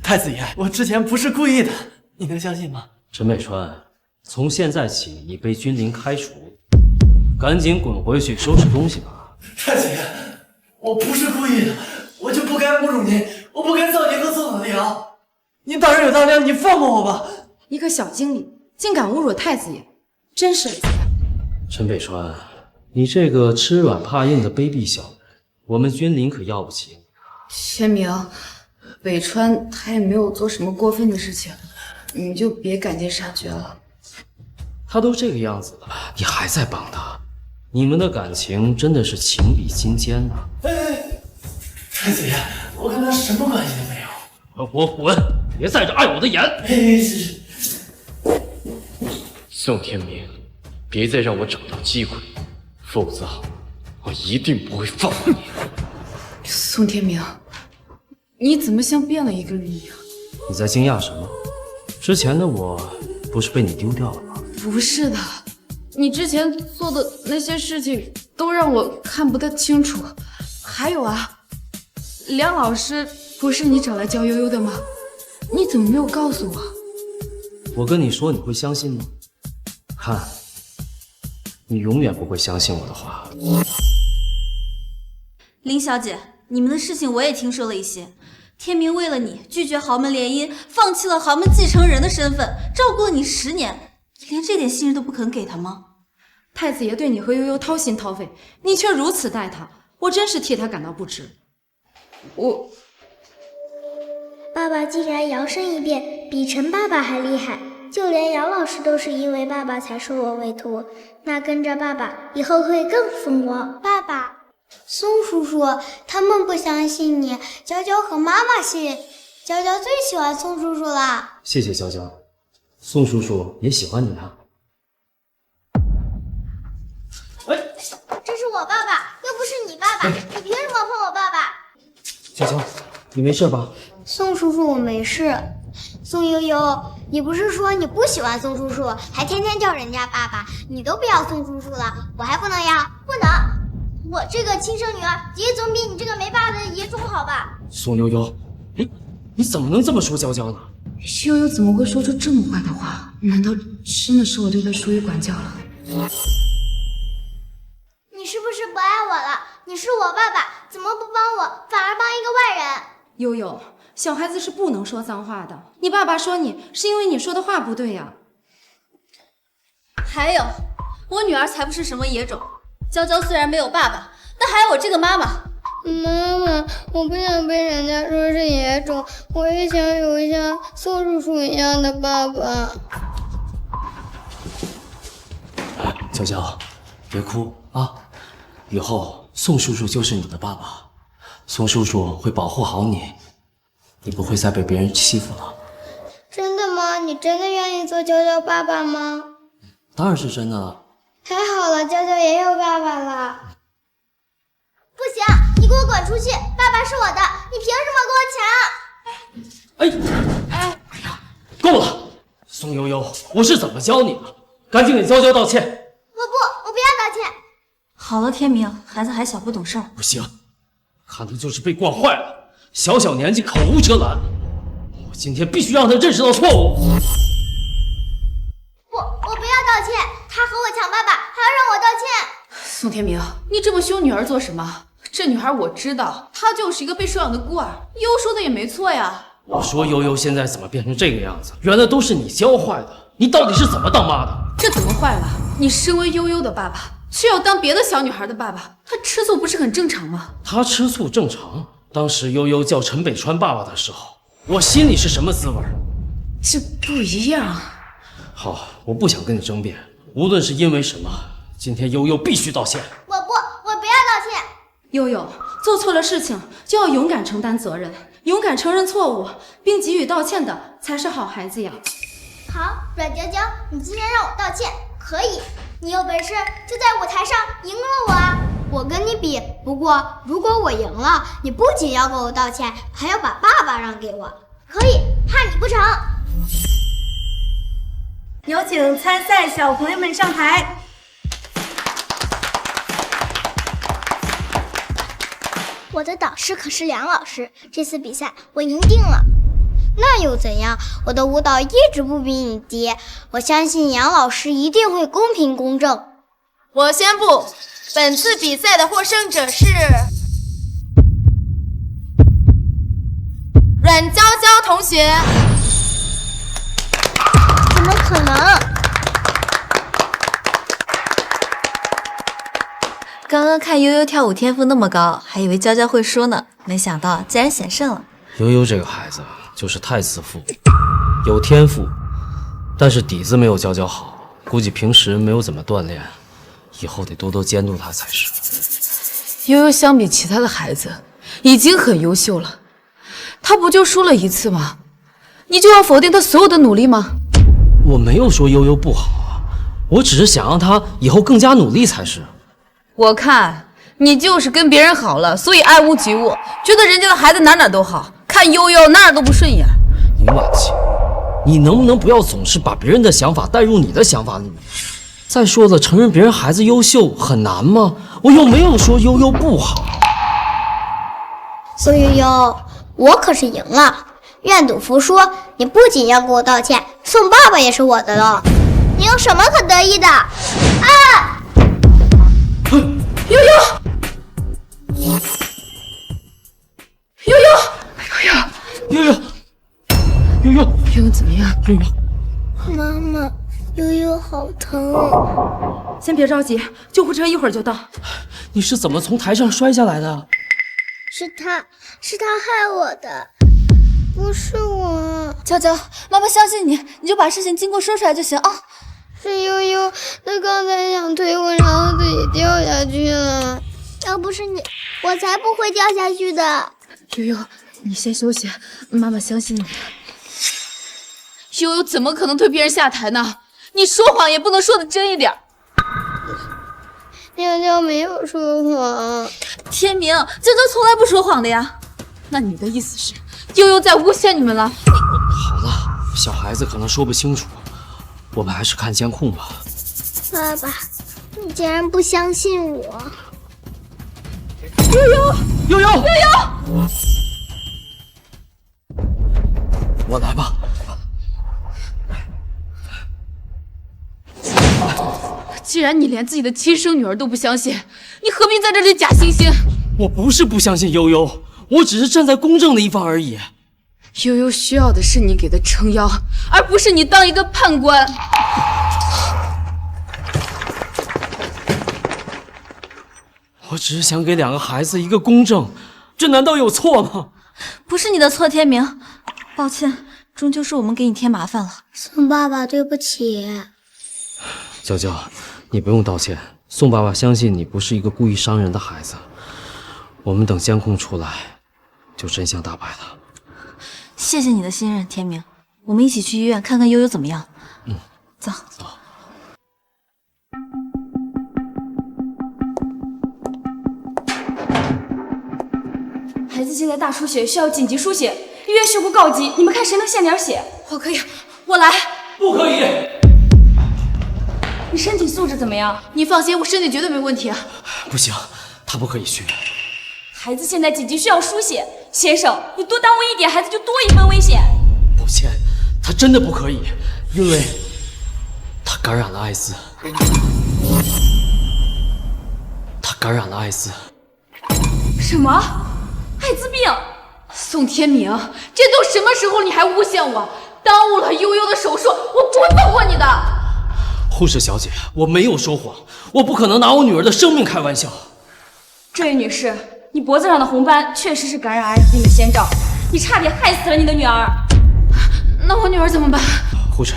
太子爷，我之前不是故意的，你能相信吗？陈北川，从现在起你被君临开除，赶紧滚回去收拾东西吧。太子爷，我不是故意的，我就不该侮辱您，我不该造您和宋子良。您大人有大量，你放过我吧。一个小经理竟敢侮辱太子爷，真是陈北川，你这个吃软怕硬的卑鄙小人，我们君临可要不起。天明，北川他也没有做什么过分的事情，你就别赶尽杀绝了。他都这个样子了，你还在帮他，你们的感情真的是情比金坚呐！太子爷，我跟他什么关系都没有。我滚！别在这碍我的眼！宋天明，别再让我找到机会，否则我一定不会放过你。宋天明，你怎么像变了一个人一样？你在惊讶什么？之前的我不是被你丢掉了吗？不是的，你之前做的那些事情都让我看不太清楚。还有啊，梁老师不是你找来教悠悠的吗？你怎么没有告诉我？我跟你说，你会相信吗？看，你永远不会相信我的话。林小姐，你们的事情我也听说了一些。天明为了你拒绝豪门联姻，放弃了豪门继承人的身份，照顾了你10年，你连这点信任都不肯给他吗？太子爷对你和悠悠掏心掏肺，你却如此待他，我真是替他感到不值。爸爸竟然摇身一变，比陈爸爸还厉害，就连杨老师都是因为爸爸才收我为徒，那跟着爸爸以后会更风光。爸爸，宋叔叔他们不相信你，娇娇和妈妈信，娇娇最喜欢宋叔叔了。谢谢娇娇，宋叔叔也喜欢你啊。这是我爸爸，又不是你爸爸，你凭什么碰我爸爸？娇娇，你没事吧？宋叔叔，我没事。宋悠悠，你不是说你不喜欢宋叔叔，还天天叫人家爸爸，你都不要宋叔叔了，我还不能要？不能！我这个亲生女儿也总比你这个没爸爸的野种好吧？宋悠悠，你怎么能这么说娇娇呢？悠悠怎么会说出这么坏的话？难道真的是我对她疏于管教了？你是不是不爱我了？你是我爸爸，怎么不帮我，反而帮一个外人？悠悠，小孩子是不能说脏话的。你爸爸说你是因为你说的话不对呀。还有，我女儿才不是什么野种。娇娇虽然没有爸爸，但还有我这个妈妈。妈妈，我不想被人家说是野种，我也想有像宋叔叔一样的爸爸。娇娇，别哭啊！以后宋叔叔就是你的爸爸，宋叔叔会保护好你，你不会再被别人欺负了。真的吗？你真的愿意做娇娇爸爸吗？当然是真的。太好了，娇娇也有爸爸了。不行，你给我滚出去！爸爸是我的，你凭什么跟我抢？够了，宋悠悠，我是怎么教你的？赶紧给娇娇道歉。我不要道歉。好了，天明，孩子还小，不懂事儿。不行，看他就是被惯坏了，小小年纪口无遮拦。我今天必须让他认识到错误。我不要道歉，他和我抢爸爸，还要让我道歉。宋天明，你这么凶女儿做什么？这女孩我知道，她就是一个被收养的孤儿。悠说的也没错呀。我说悠悠现在怎么变成这个样子？原来都是你教坏的。你到底是怎么当妈的？这怎么坏了？你身为悠悠的爸爸，却要当别的小女孩的爸爸，她吃醋不是很正常吗？她吃醋正常。当时悠悠叫陈北川爸爸的时候，我心里是什么滋味？这不一样。好，我不想跟你争辩。无论是因为什么，今天悠悠必须道歉。我不要道歉。悠悠做错了事情就要勇敢承担责任，勇敢承认错误，并给予道歉的才是好孩子呀。好，阮娇娇，你今天让我道歉，可以。你有本事就在舞台上赢了我啊！我跟你比，不过如果我赢了，你不仅要给我道歉，还要把爸爸让给我。可以，怕你不成？有请参赛小朋友们上台。我的导师可是梁老师，这次比赛我赢定了。那又怎样？我的舞蹈一直不比你低，我相信杨老师一定会公平公正。我宣布，本次比赛的获胜者是阮娇娇同学。怎么可能？刚刚看悠悠跳舞天赋那么高，还以为娇娇会输呢，没想到竟然险胜了。悠悠这个孩子就是太自负，有天赋，但是底子没有娇娇好，估计平时没有怎么锻炼，以后得多多监督他才是。悠悠相比其他的孩子已经很优秀了，他不就输了一次吗？你就要否定他所有的努力吗？我没有说悠悠不好啊，我只是想让他以后更加努力才是。我看你就是跟别人好了，所以爱屋及乌，觉得人家的孩子哪哪都好，看悠悠哪都不顺眼。林婉晴，你能不能不要总是把别人的想法带入你的想法里面？再说了，承认别人孩子优秀很难吗？我又没有说悠悠不好。苏悠悠，我可是赢了。愿赌服输，你不仅要给我道歉，宋爸爸也是我的了。你有什么可得意的？啊！悠悠，悠悠，悠悠，悠悠，悠悠怎么样？悠悠，妈妈，悠悠好疼。先别着急，救护车一会儿就到。你是怎么从台上摔下来的？是他害我的，不是我。娇娇，妈妈相信你，你就把事情经过说出来就行啊。是悠悠，他刚才想推我，然后自己掉下去了。要不是你，我才不会掉下去的。悠悠，你先休息，妈妈相信你。悠悠怎么可能推别人下台呢？你说谎也不能说的真一点。娇娇没有说谎。天明，娇娇从来不说谎的呀。那你的意思是，悠悠在诬陷你们了？好了，小孩子可能说不清楚，我们还是看监控吧。爸爸，你竟然不相信我！悠悠，悠悠，悠悠，我来吧。既然你连自己的亲生女儿都不相信，你何必在这里假惺惺？我不是不相信悠悠，我只是站在公正的一方而已。悠悠需要的是你给她撑腰，而不是你当一个判官。我只是想给两个孩子一个公正，这难道有错吗？不是你的错，天明，抱歉，终究是我们给你添麻烦了。宋爸爸，对不起。娇娇，你不用道歉，宋爸爸相信你不是一个故意伤人的孩子。我们等监控出来，就真相大白了。谢谢你的信任，天明，我们一起去医院看看悠悠怎么样。嗯，走。走。孩子现在大出血，需要紧急输血，医院事故告急，你们看谁能献点血？我可以，我来。不可以。你身体素质怎么样？你放心，我身体绝对没问题啊。不行，他不可以去。孩子现在紧急需要输血，先生，你多耽误一点，孩子就多一分危险。抱歉，他真的不可以，因为他感染了艾滋。他感染了艾滋。什么？艾滋病？宋天明，这都什么时候了，你还诬陷我？耽误了悠悠的手术，我不会放过你的。护士小姐，我没有说谎，我不可能拿我女儿的生命开玩笑。这位女士，你脖子上的红斑确实是感染艾滋病的先兆，你差点害死了你的女儿。那我女儿怎么办？护士，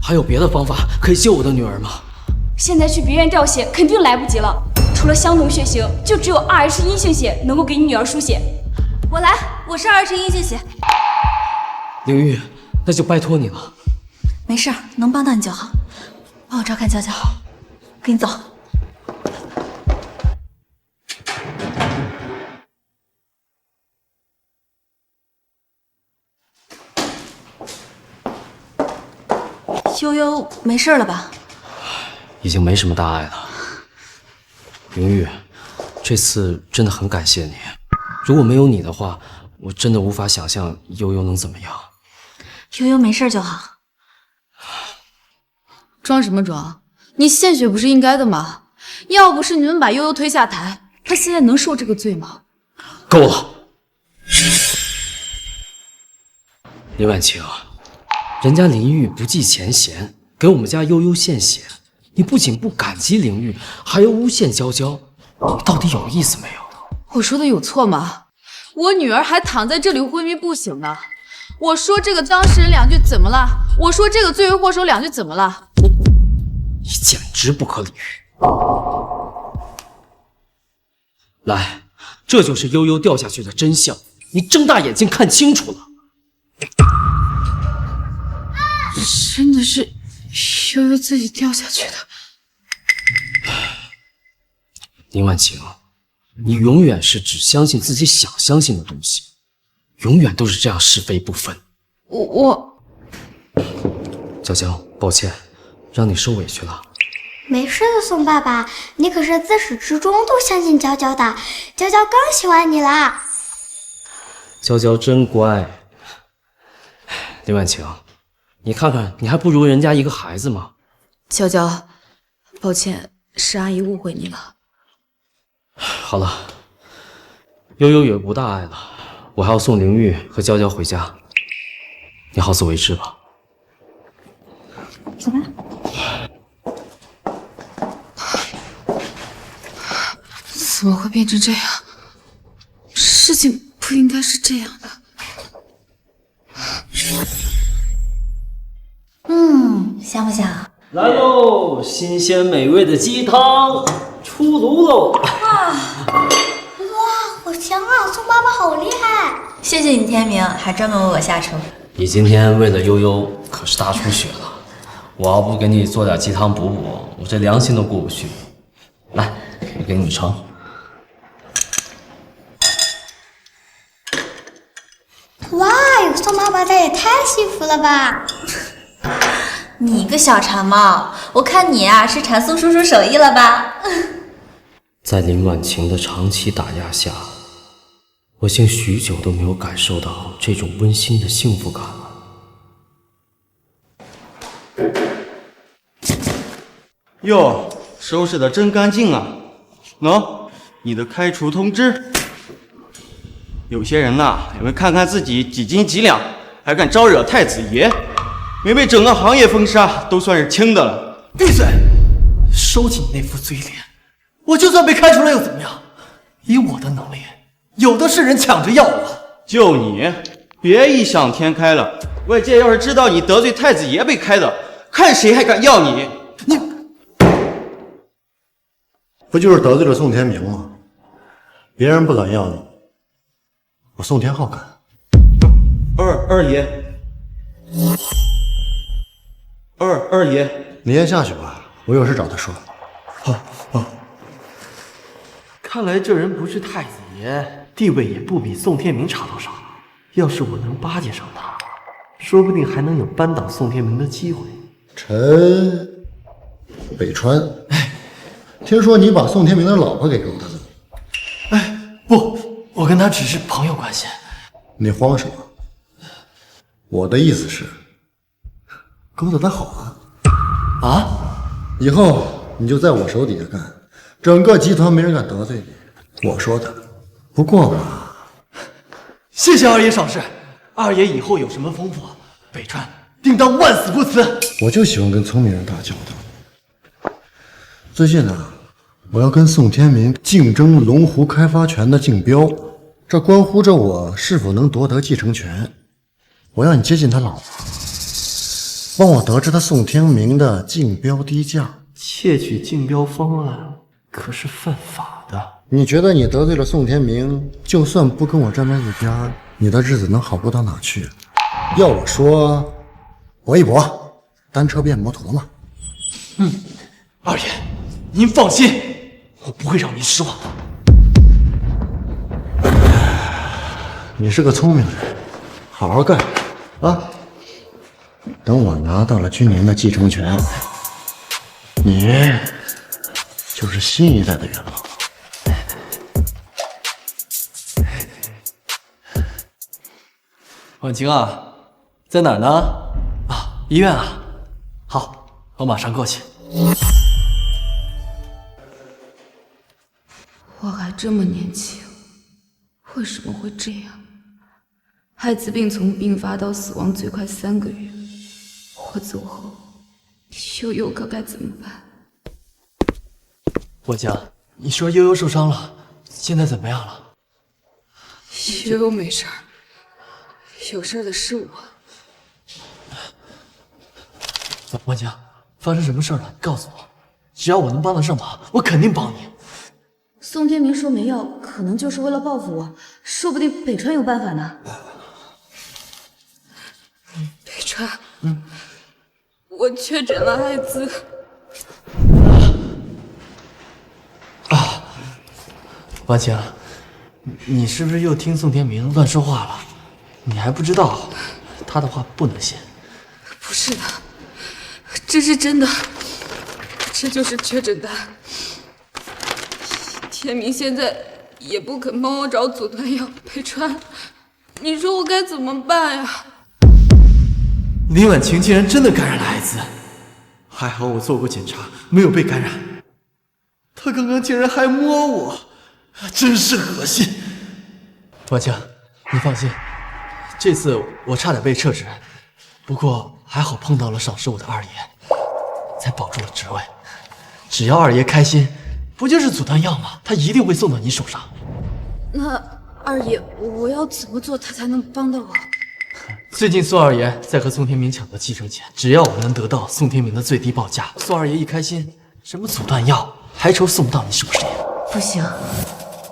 还有别的方法可以救我的女儿吗？现在去别院照血肯定来不及了，除了相同血型，就只有 RH 阴性血能够给你女儿输血。我来，我是RH阴性血。凌玉，那就拜托你了。没事儿，能帮到你就好。帮我照看娇娇，跟你走。悠悠没事了吧？已经没什么大碍了。凌玉，这次真的很感谢你。如果没有你的话，我真的无法想象悠悠能怎么样。悠悠没事就好。装什么装？你献血不是应该的吗？要不是你们把悠悠推下台，她现在能受这个罪吗？够了，林婉晴，人家林玉不计前嫌给我们家悠悠献血，你不仅不感激林玉，还要诬陷娇娇，你到底有意思没有？我说的有错吗？我女儿还躺在这里昏迷不醒呢。我说这个当事人2句怎么了？我说这个罪魁祸首2句怎么了？你简直不可理喻！来，这就是悠悠掉下去的真相，你睁大眼睛看清楚了。真的是悠悠自己掉下去的。林婉晴，你永远是只相信自己想相信的东西，永远都是这样是非不分。娇娇，抱歉，让你受委屈了。没事的，宋爸爸，你可是自始至终都相信娇娇的，娇娇更喜欢你啦。娇娇真乖。林婉晴，你看看，你还不如人家一个孩子吗？娇娇，抱歉，是阿姨误会你了。好了，悠悠也无大碍了，我还要送凌玉和娇娇回家，你好自为之吧。走吧。怎么会变成这样？事情不应该是这样的。香不香？来喽，新鲜美味的鸡汤出炉喽！哇，好香啊！宋爸爸好厉害！谢谢你，天明，还专门为我下厨。你今天为了悠悠可是大出血了，我要不给你做点鸡汤补补，我这良心都过不去。来，我给你盛。哇，有宋爸爸在也太幸福了吧！你个小馋猫，我看你啊是馋宋叔叔手艺了吧？在林婉晴的长期打压下，我竟许久都没有感受到这种温馨的幸福感了。哟，收拾的真干净啊！喏，你的开除通知。有些人呐，也没看看自己几斤几两，还敢招惹太子爷，没被整个行业封杀，都算是轻的了。闭嘴！收起你那副嘴脸！我就算被开除了又怎么样？以我的能力，有的是人抢着要我。就你，别异想天开了。外界要是知道你得罪太子爷被开的，看谁还敢要你！不就是得罪了宋天明吗？别人不敢要你，我宋天浩敢。二爷，二爷，你先下去吧，我有事找他说。好。看来这人不是太子爷，地位也不比宋天明差多少。要是我能巴结上他，说不定还能有扳倒宋天明的机会。陈北川，听说你把宋天明的老婆给勾搭了？不，我跟他只是朋友关系。你慌什么？我的意思是，勾搭他好啊！啊？以后你就在我手底下干，整个集团没人敢得罪你。我说的，不过嘛，谢谢二爷赏识。二爷以后有什么吩咐，北川定当万死不辞。我就喜欢跟聪明人打交道。最近啊，我要跟宋天明竞争龙湖开发权的竞标，这关乎着我是否能夺得继承权。我要你接近他老婆，帮我得知他宋天明的竞标低价。窃取竞标方案可是犯法的。你觉得你得罪了宋天明，就算不跟我站在一边，你的日子能好不到哪去？要我说，搏一搏，单车变摩托嘛。二爷，您放心，我不会让您失望。你是个聪明人，好好干啊！等我拿到了君临的继承权，你就是新一代的元老了。婉晴啊，在哪儿呢？啊，医院啊。好，我马上过去。我还这么年轻，为什么会这样？艾滋病从病发到死亡最快3个月，我走后，悠悠可该怎么办？婉晴，你说悠悠受伤了，现在怎么样了？悠悠没事儿，有事的是我。婉晴，发生什么事了？你告诉我，只要我能帮得上忙，我肯定帮你。宋天明说没药，可能就是为了报复我，说不定北川有办法呢。北川，我确诊了艾滋。婉晴，你是不是又听宋天明乱说话了？你还不知道，他的话不能信。不是的，这是真的，这就是确诊单。天明现在也不肯帮我找阻断药，北川，你说我该怎么办呀？林婉晴竟然真的感染了艾滋，还好我做过检查，没有被感染。她刚刚竟然还摸我，真是恶心。婉晴，你放心，这次我差点被撤职，不过还好碰到了赏识我的二爷，才保住了职位。只要二爷开心，不就是阻断药吗？他一定会送到你手上。那二爷，我要怎么做他才能帮到我？最近宋二爷在和宋天明抢夺继承权，只要我能得到宋天明的最低报价，宋二爷一开心，什么阻断药还愁送不到你手上。不行，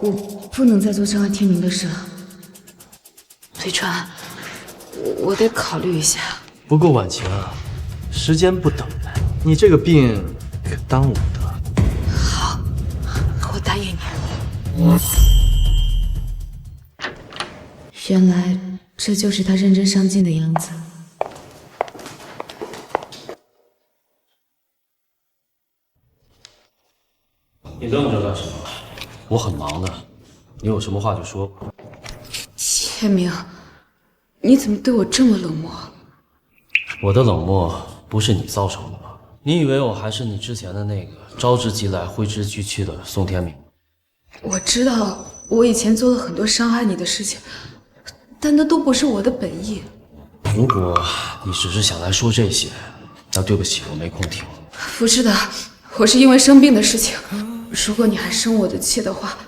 我不能再做伤害天明的事了。北川，我得考虑一下。不过婉晴啊，时间不等人，你这个病可耽误不得。好，我答应你。原来这就是他认真上进的样子。你愣着干什么？我很忙的，你有什么话就说。天明，你怎么对我这么冷漠？我的冷漠不是你造成的吗？你以为我还是你之前的那个招之即来挥之即去的宋天明？我知道我以前做了很多伤害你的事情，但那都不是我的本意。如果你只是想来说这些，那对不起，我没空听。不是的，我是因为生病的事情。如果你还生我的气的话，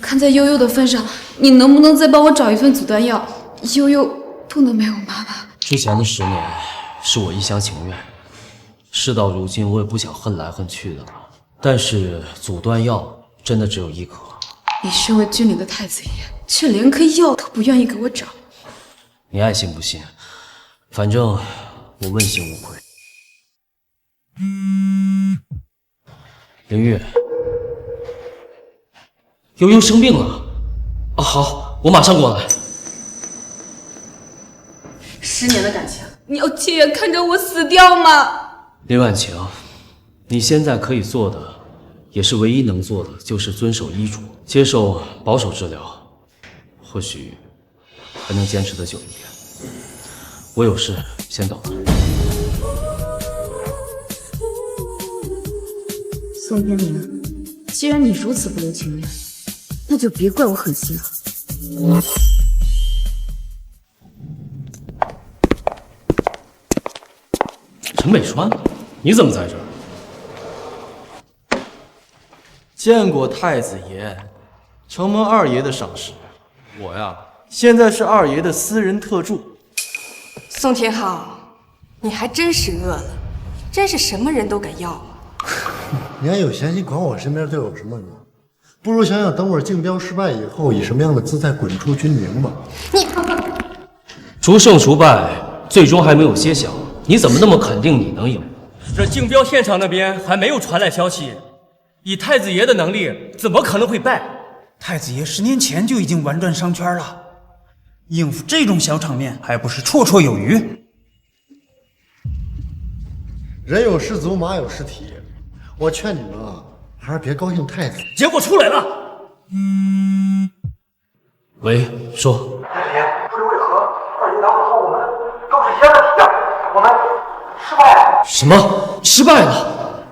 看在悠悠的份上，你能不能再帮我找一份阻断药？悠悠不能没有妈妈。之前的10年是我一厢情愿，事到如今我也不想恨来恨去的了。但是阻断药真的只有一颗。你身为君临的太子爷，却连颗药都不愿意给我找。你爱信不信，反正我问心无愧。凌月，悠悠生病了。啊，好，我马上过来。10年的感情，你要亲眼看着我死掉吗？林婉晴，你现在可以做的，也是唯一能做的，就是遵守医嘱，接受保守治疗，或许还能坚持得久一点。我有事先走了。宋天明，既然你如此不留情面，那就别怪我狠心了。陈北川，你怎么在这儿？见过太子爷，承蒙二爷的赏识，我呀，现在是二爷的私人特助。宋天浩，你还真是饿了，真是什么人都敢要啊！你还有闲心管我身边都有什么人？不如想想等会儿竞标失败以后，以什么样的姿态滚出军营吧。你孰胜孰败，最终还没有揭晓。你怎么那么肯定你能赢？这竞标现场那边还没有传来消息，以太子爷的能力，怎么可能会败？太子爷10年前就已经玩转商圈了，应付这种小场面还不是绰绰有余。人有失足，马有失蹄。我劝你们啊，还是别高兴太早。结果出来了。喂，说。太子爷，不知为何，二爷拿不出我们，都是爷的题啊，我们失败了。什么？失败了？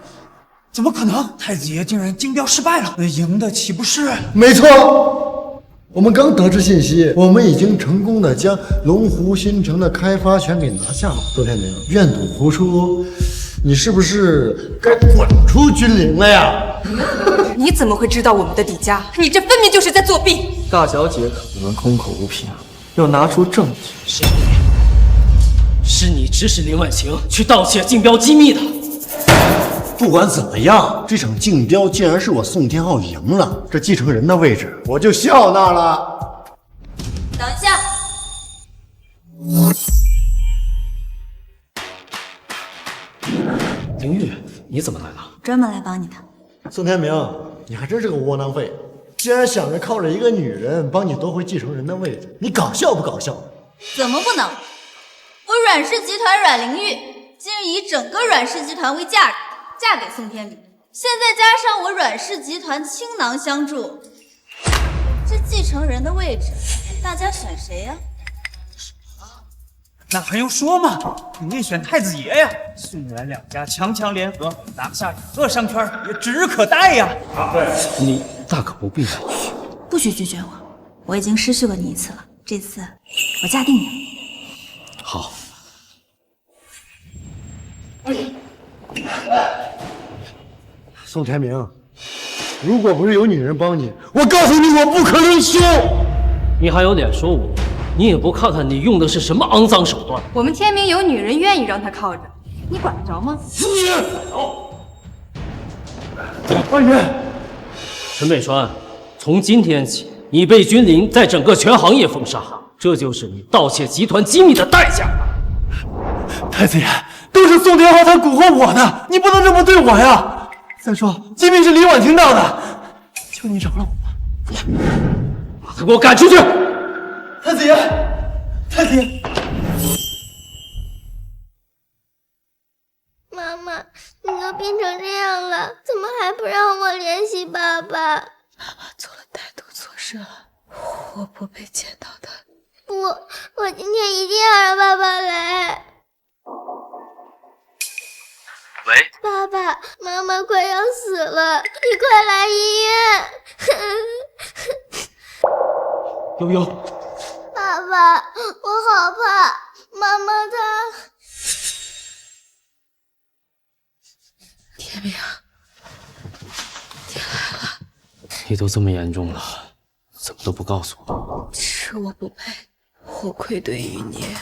怎么可能？太子爷竟然竞标失败了，赢的岂不是？没错，我们刚得知信息，我们已经成功的将龙湖新城的开发权给拿下了。周天明，愿赌服输，你是不是该滚出军营了呀？你怎么会知道我们的底价？你这分明就是在作弊！大小姐可不能空口无凭，要拿出证据。是你指使林婉晴去盗窃竞标机密的。不管怎么样，这场竞标既然是我宋天浩赢了，这继承人的位置我就笑纳了。等一下，凌玉，你怎么来了？专门来帮你的。宋天明，你还真是个窝囊废，竟然想着靠着一个女人帮你夺回继承人的位置，你搞笑不搞笑？怎么不能？我阮氏集团阮玲玉今日以整个阮氏集团为嫁给宋天明，现在加上我阮氏集团倾囊相助，这继承人的位置，大家选谁呀？那还用说吗？肯定选太子爷呀！宋阮两家强强联合，拿下整个商圈也指日可待呀！你大可不必。不许拒绝我，我已经失去过你一次了，这次我嫁定你了。好。宋天明，如果不是有女人帮你，我告诉你，我不可能休。你还有脸说我？你也不看看你用的是什么肮脏手段！我们天明有女人愿意让他靠着，你管得着吗？二爷，陈北川，从今天起，你被君临在整个全行业封杀，这就是你盗窃集团机密的代价。太子爷，都是宋天浩他蛊惑我的，你不能这么对我呀！再说，机密是李婉婷盗的，求你饶了我吧！把他给我赶出去！太子爷，太子爷，妈妈，你都变成这样了，怎么还不让我联系爸爸？妈妈做了太多错事了，我不被见到的。不，我今天一定要让爸爸来。喂，爸爸，妈妈快要死了，你快来医院！悠悠，爸爸，我好怕，妈妈她……天明，你来了。你都这么严重了，怎么都不告诉我？是我不配，我愧对于你。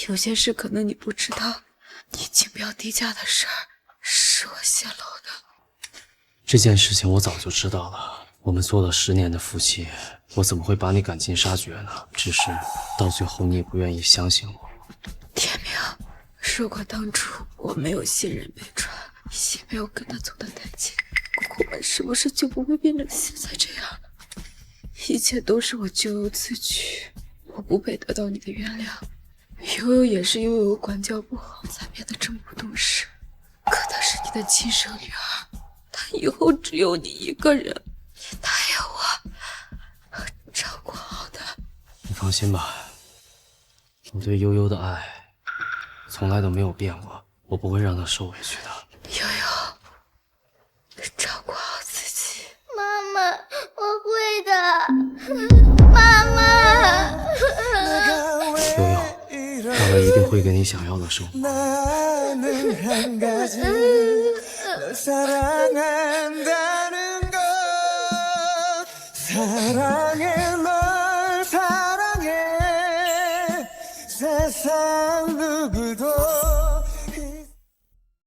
有些事可能你不知道，你竞标低价的事儿是我泄露的。这件事情我早就知道了。我们做了10年的夫妻，我怎么会把你赶尽杀绝呢？只是到最后你也不愿意相信我。天明，如果当初我没有信任北川，也没有跟他走得太近，我们是不是就不会变成现在这样了？一切都是我咎由自取，我不配得到你的原谅。悠悠也是因为我管教不好，才变得这么不懂事。可她是你的亲生女儿，她以后只有你一个人，你答应我照顾好的。你放心吧，我对悠悠的爱从来都没有变过，我不会让她受委屈的。悠悠，照顾好自己。妈妈，我会的。妈妈。会给你想要的生活。 나는 한 가지 널 사랑한다는 걸 사랑해 널 사랑해 세상 누구도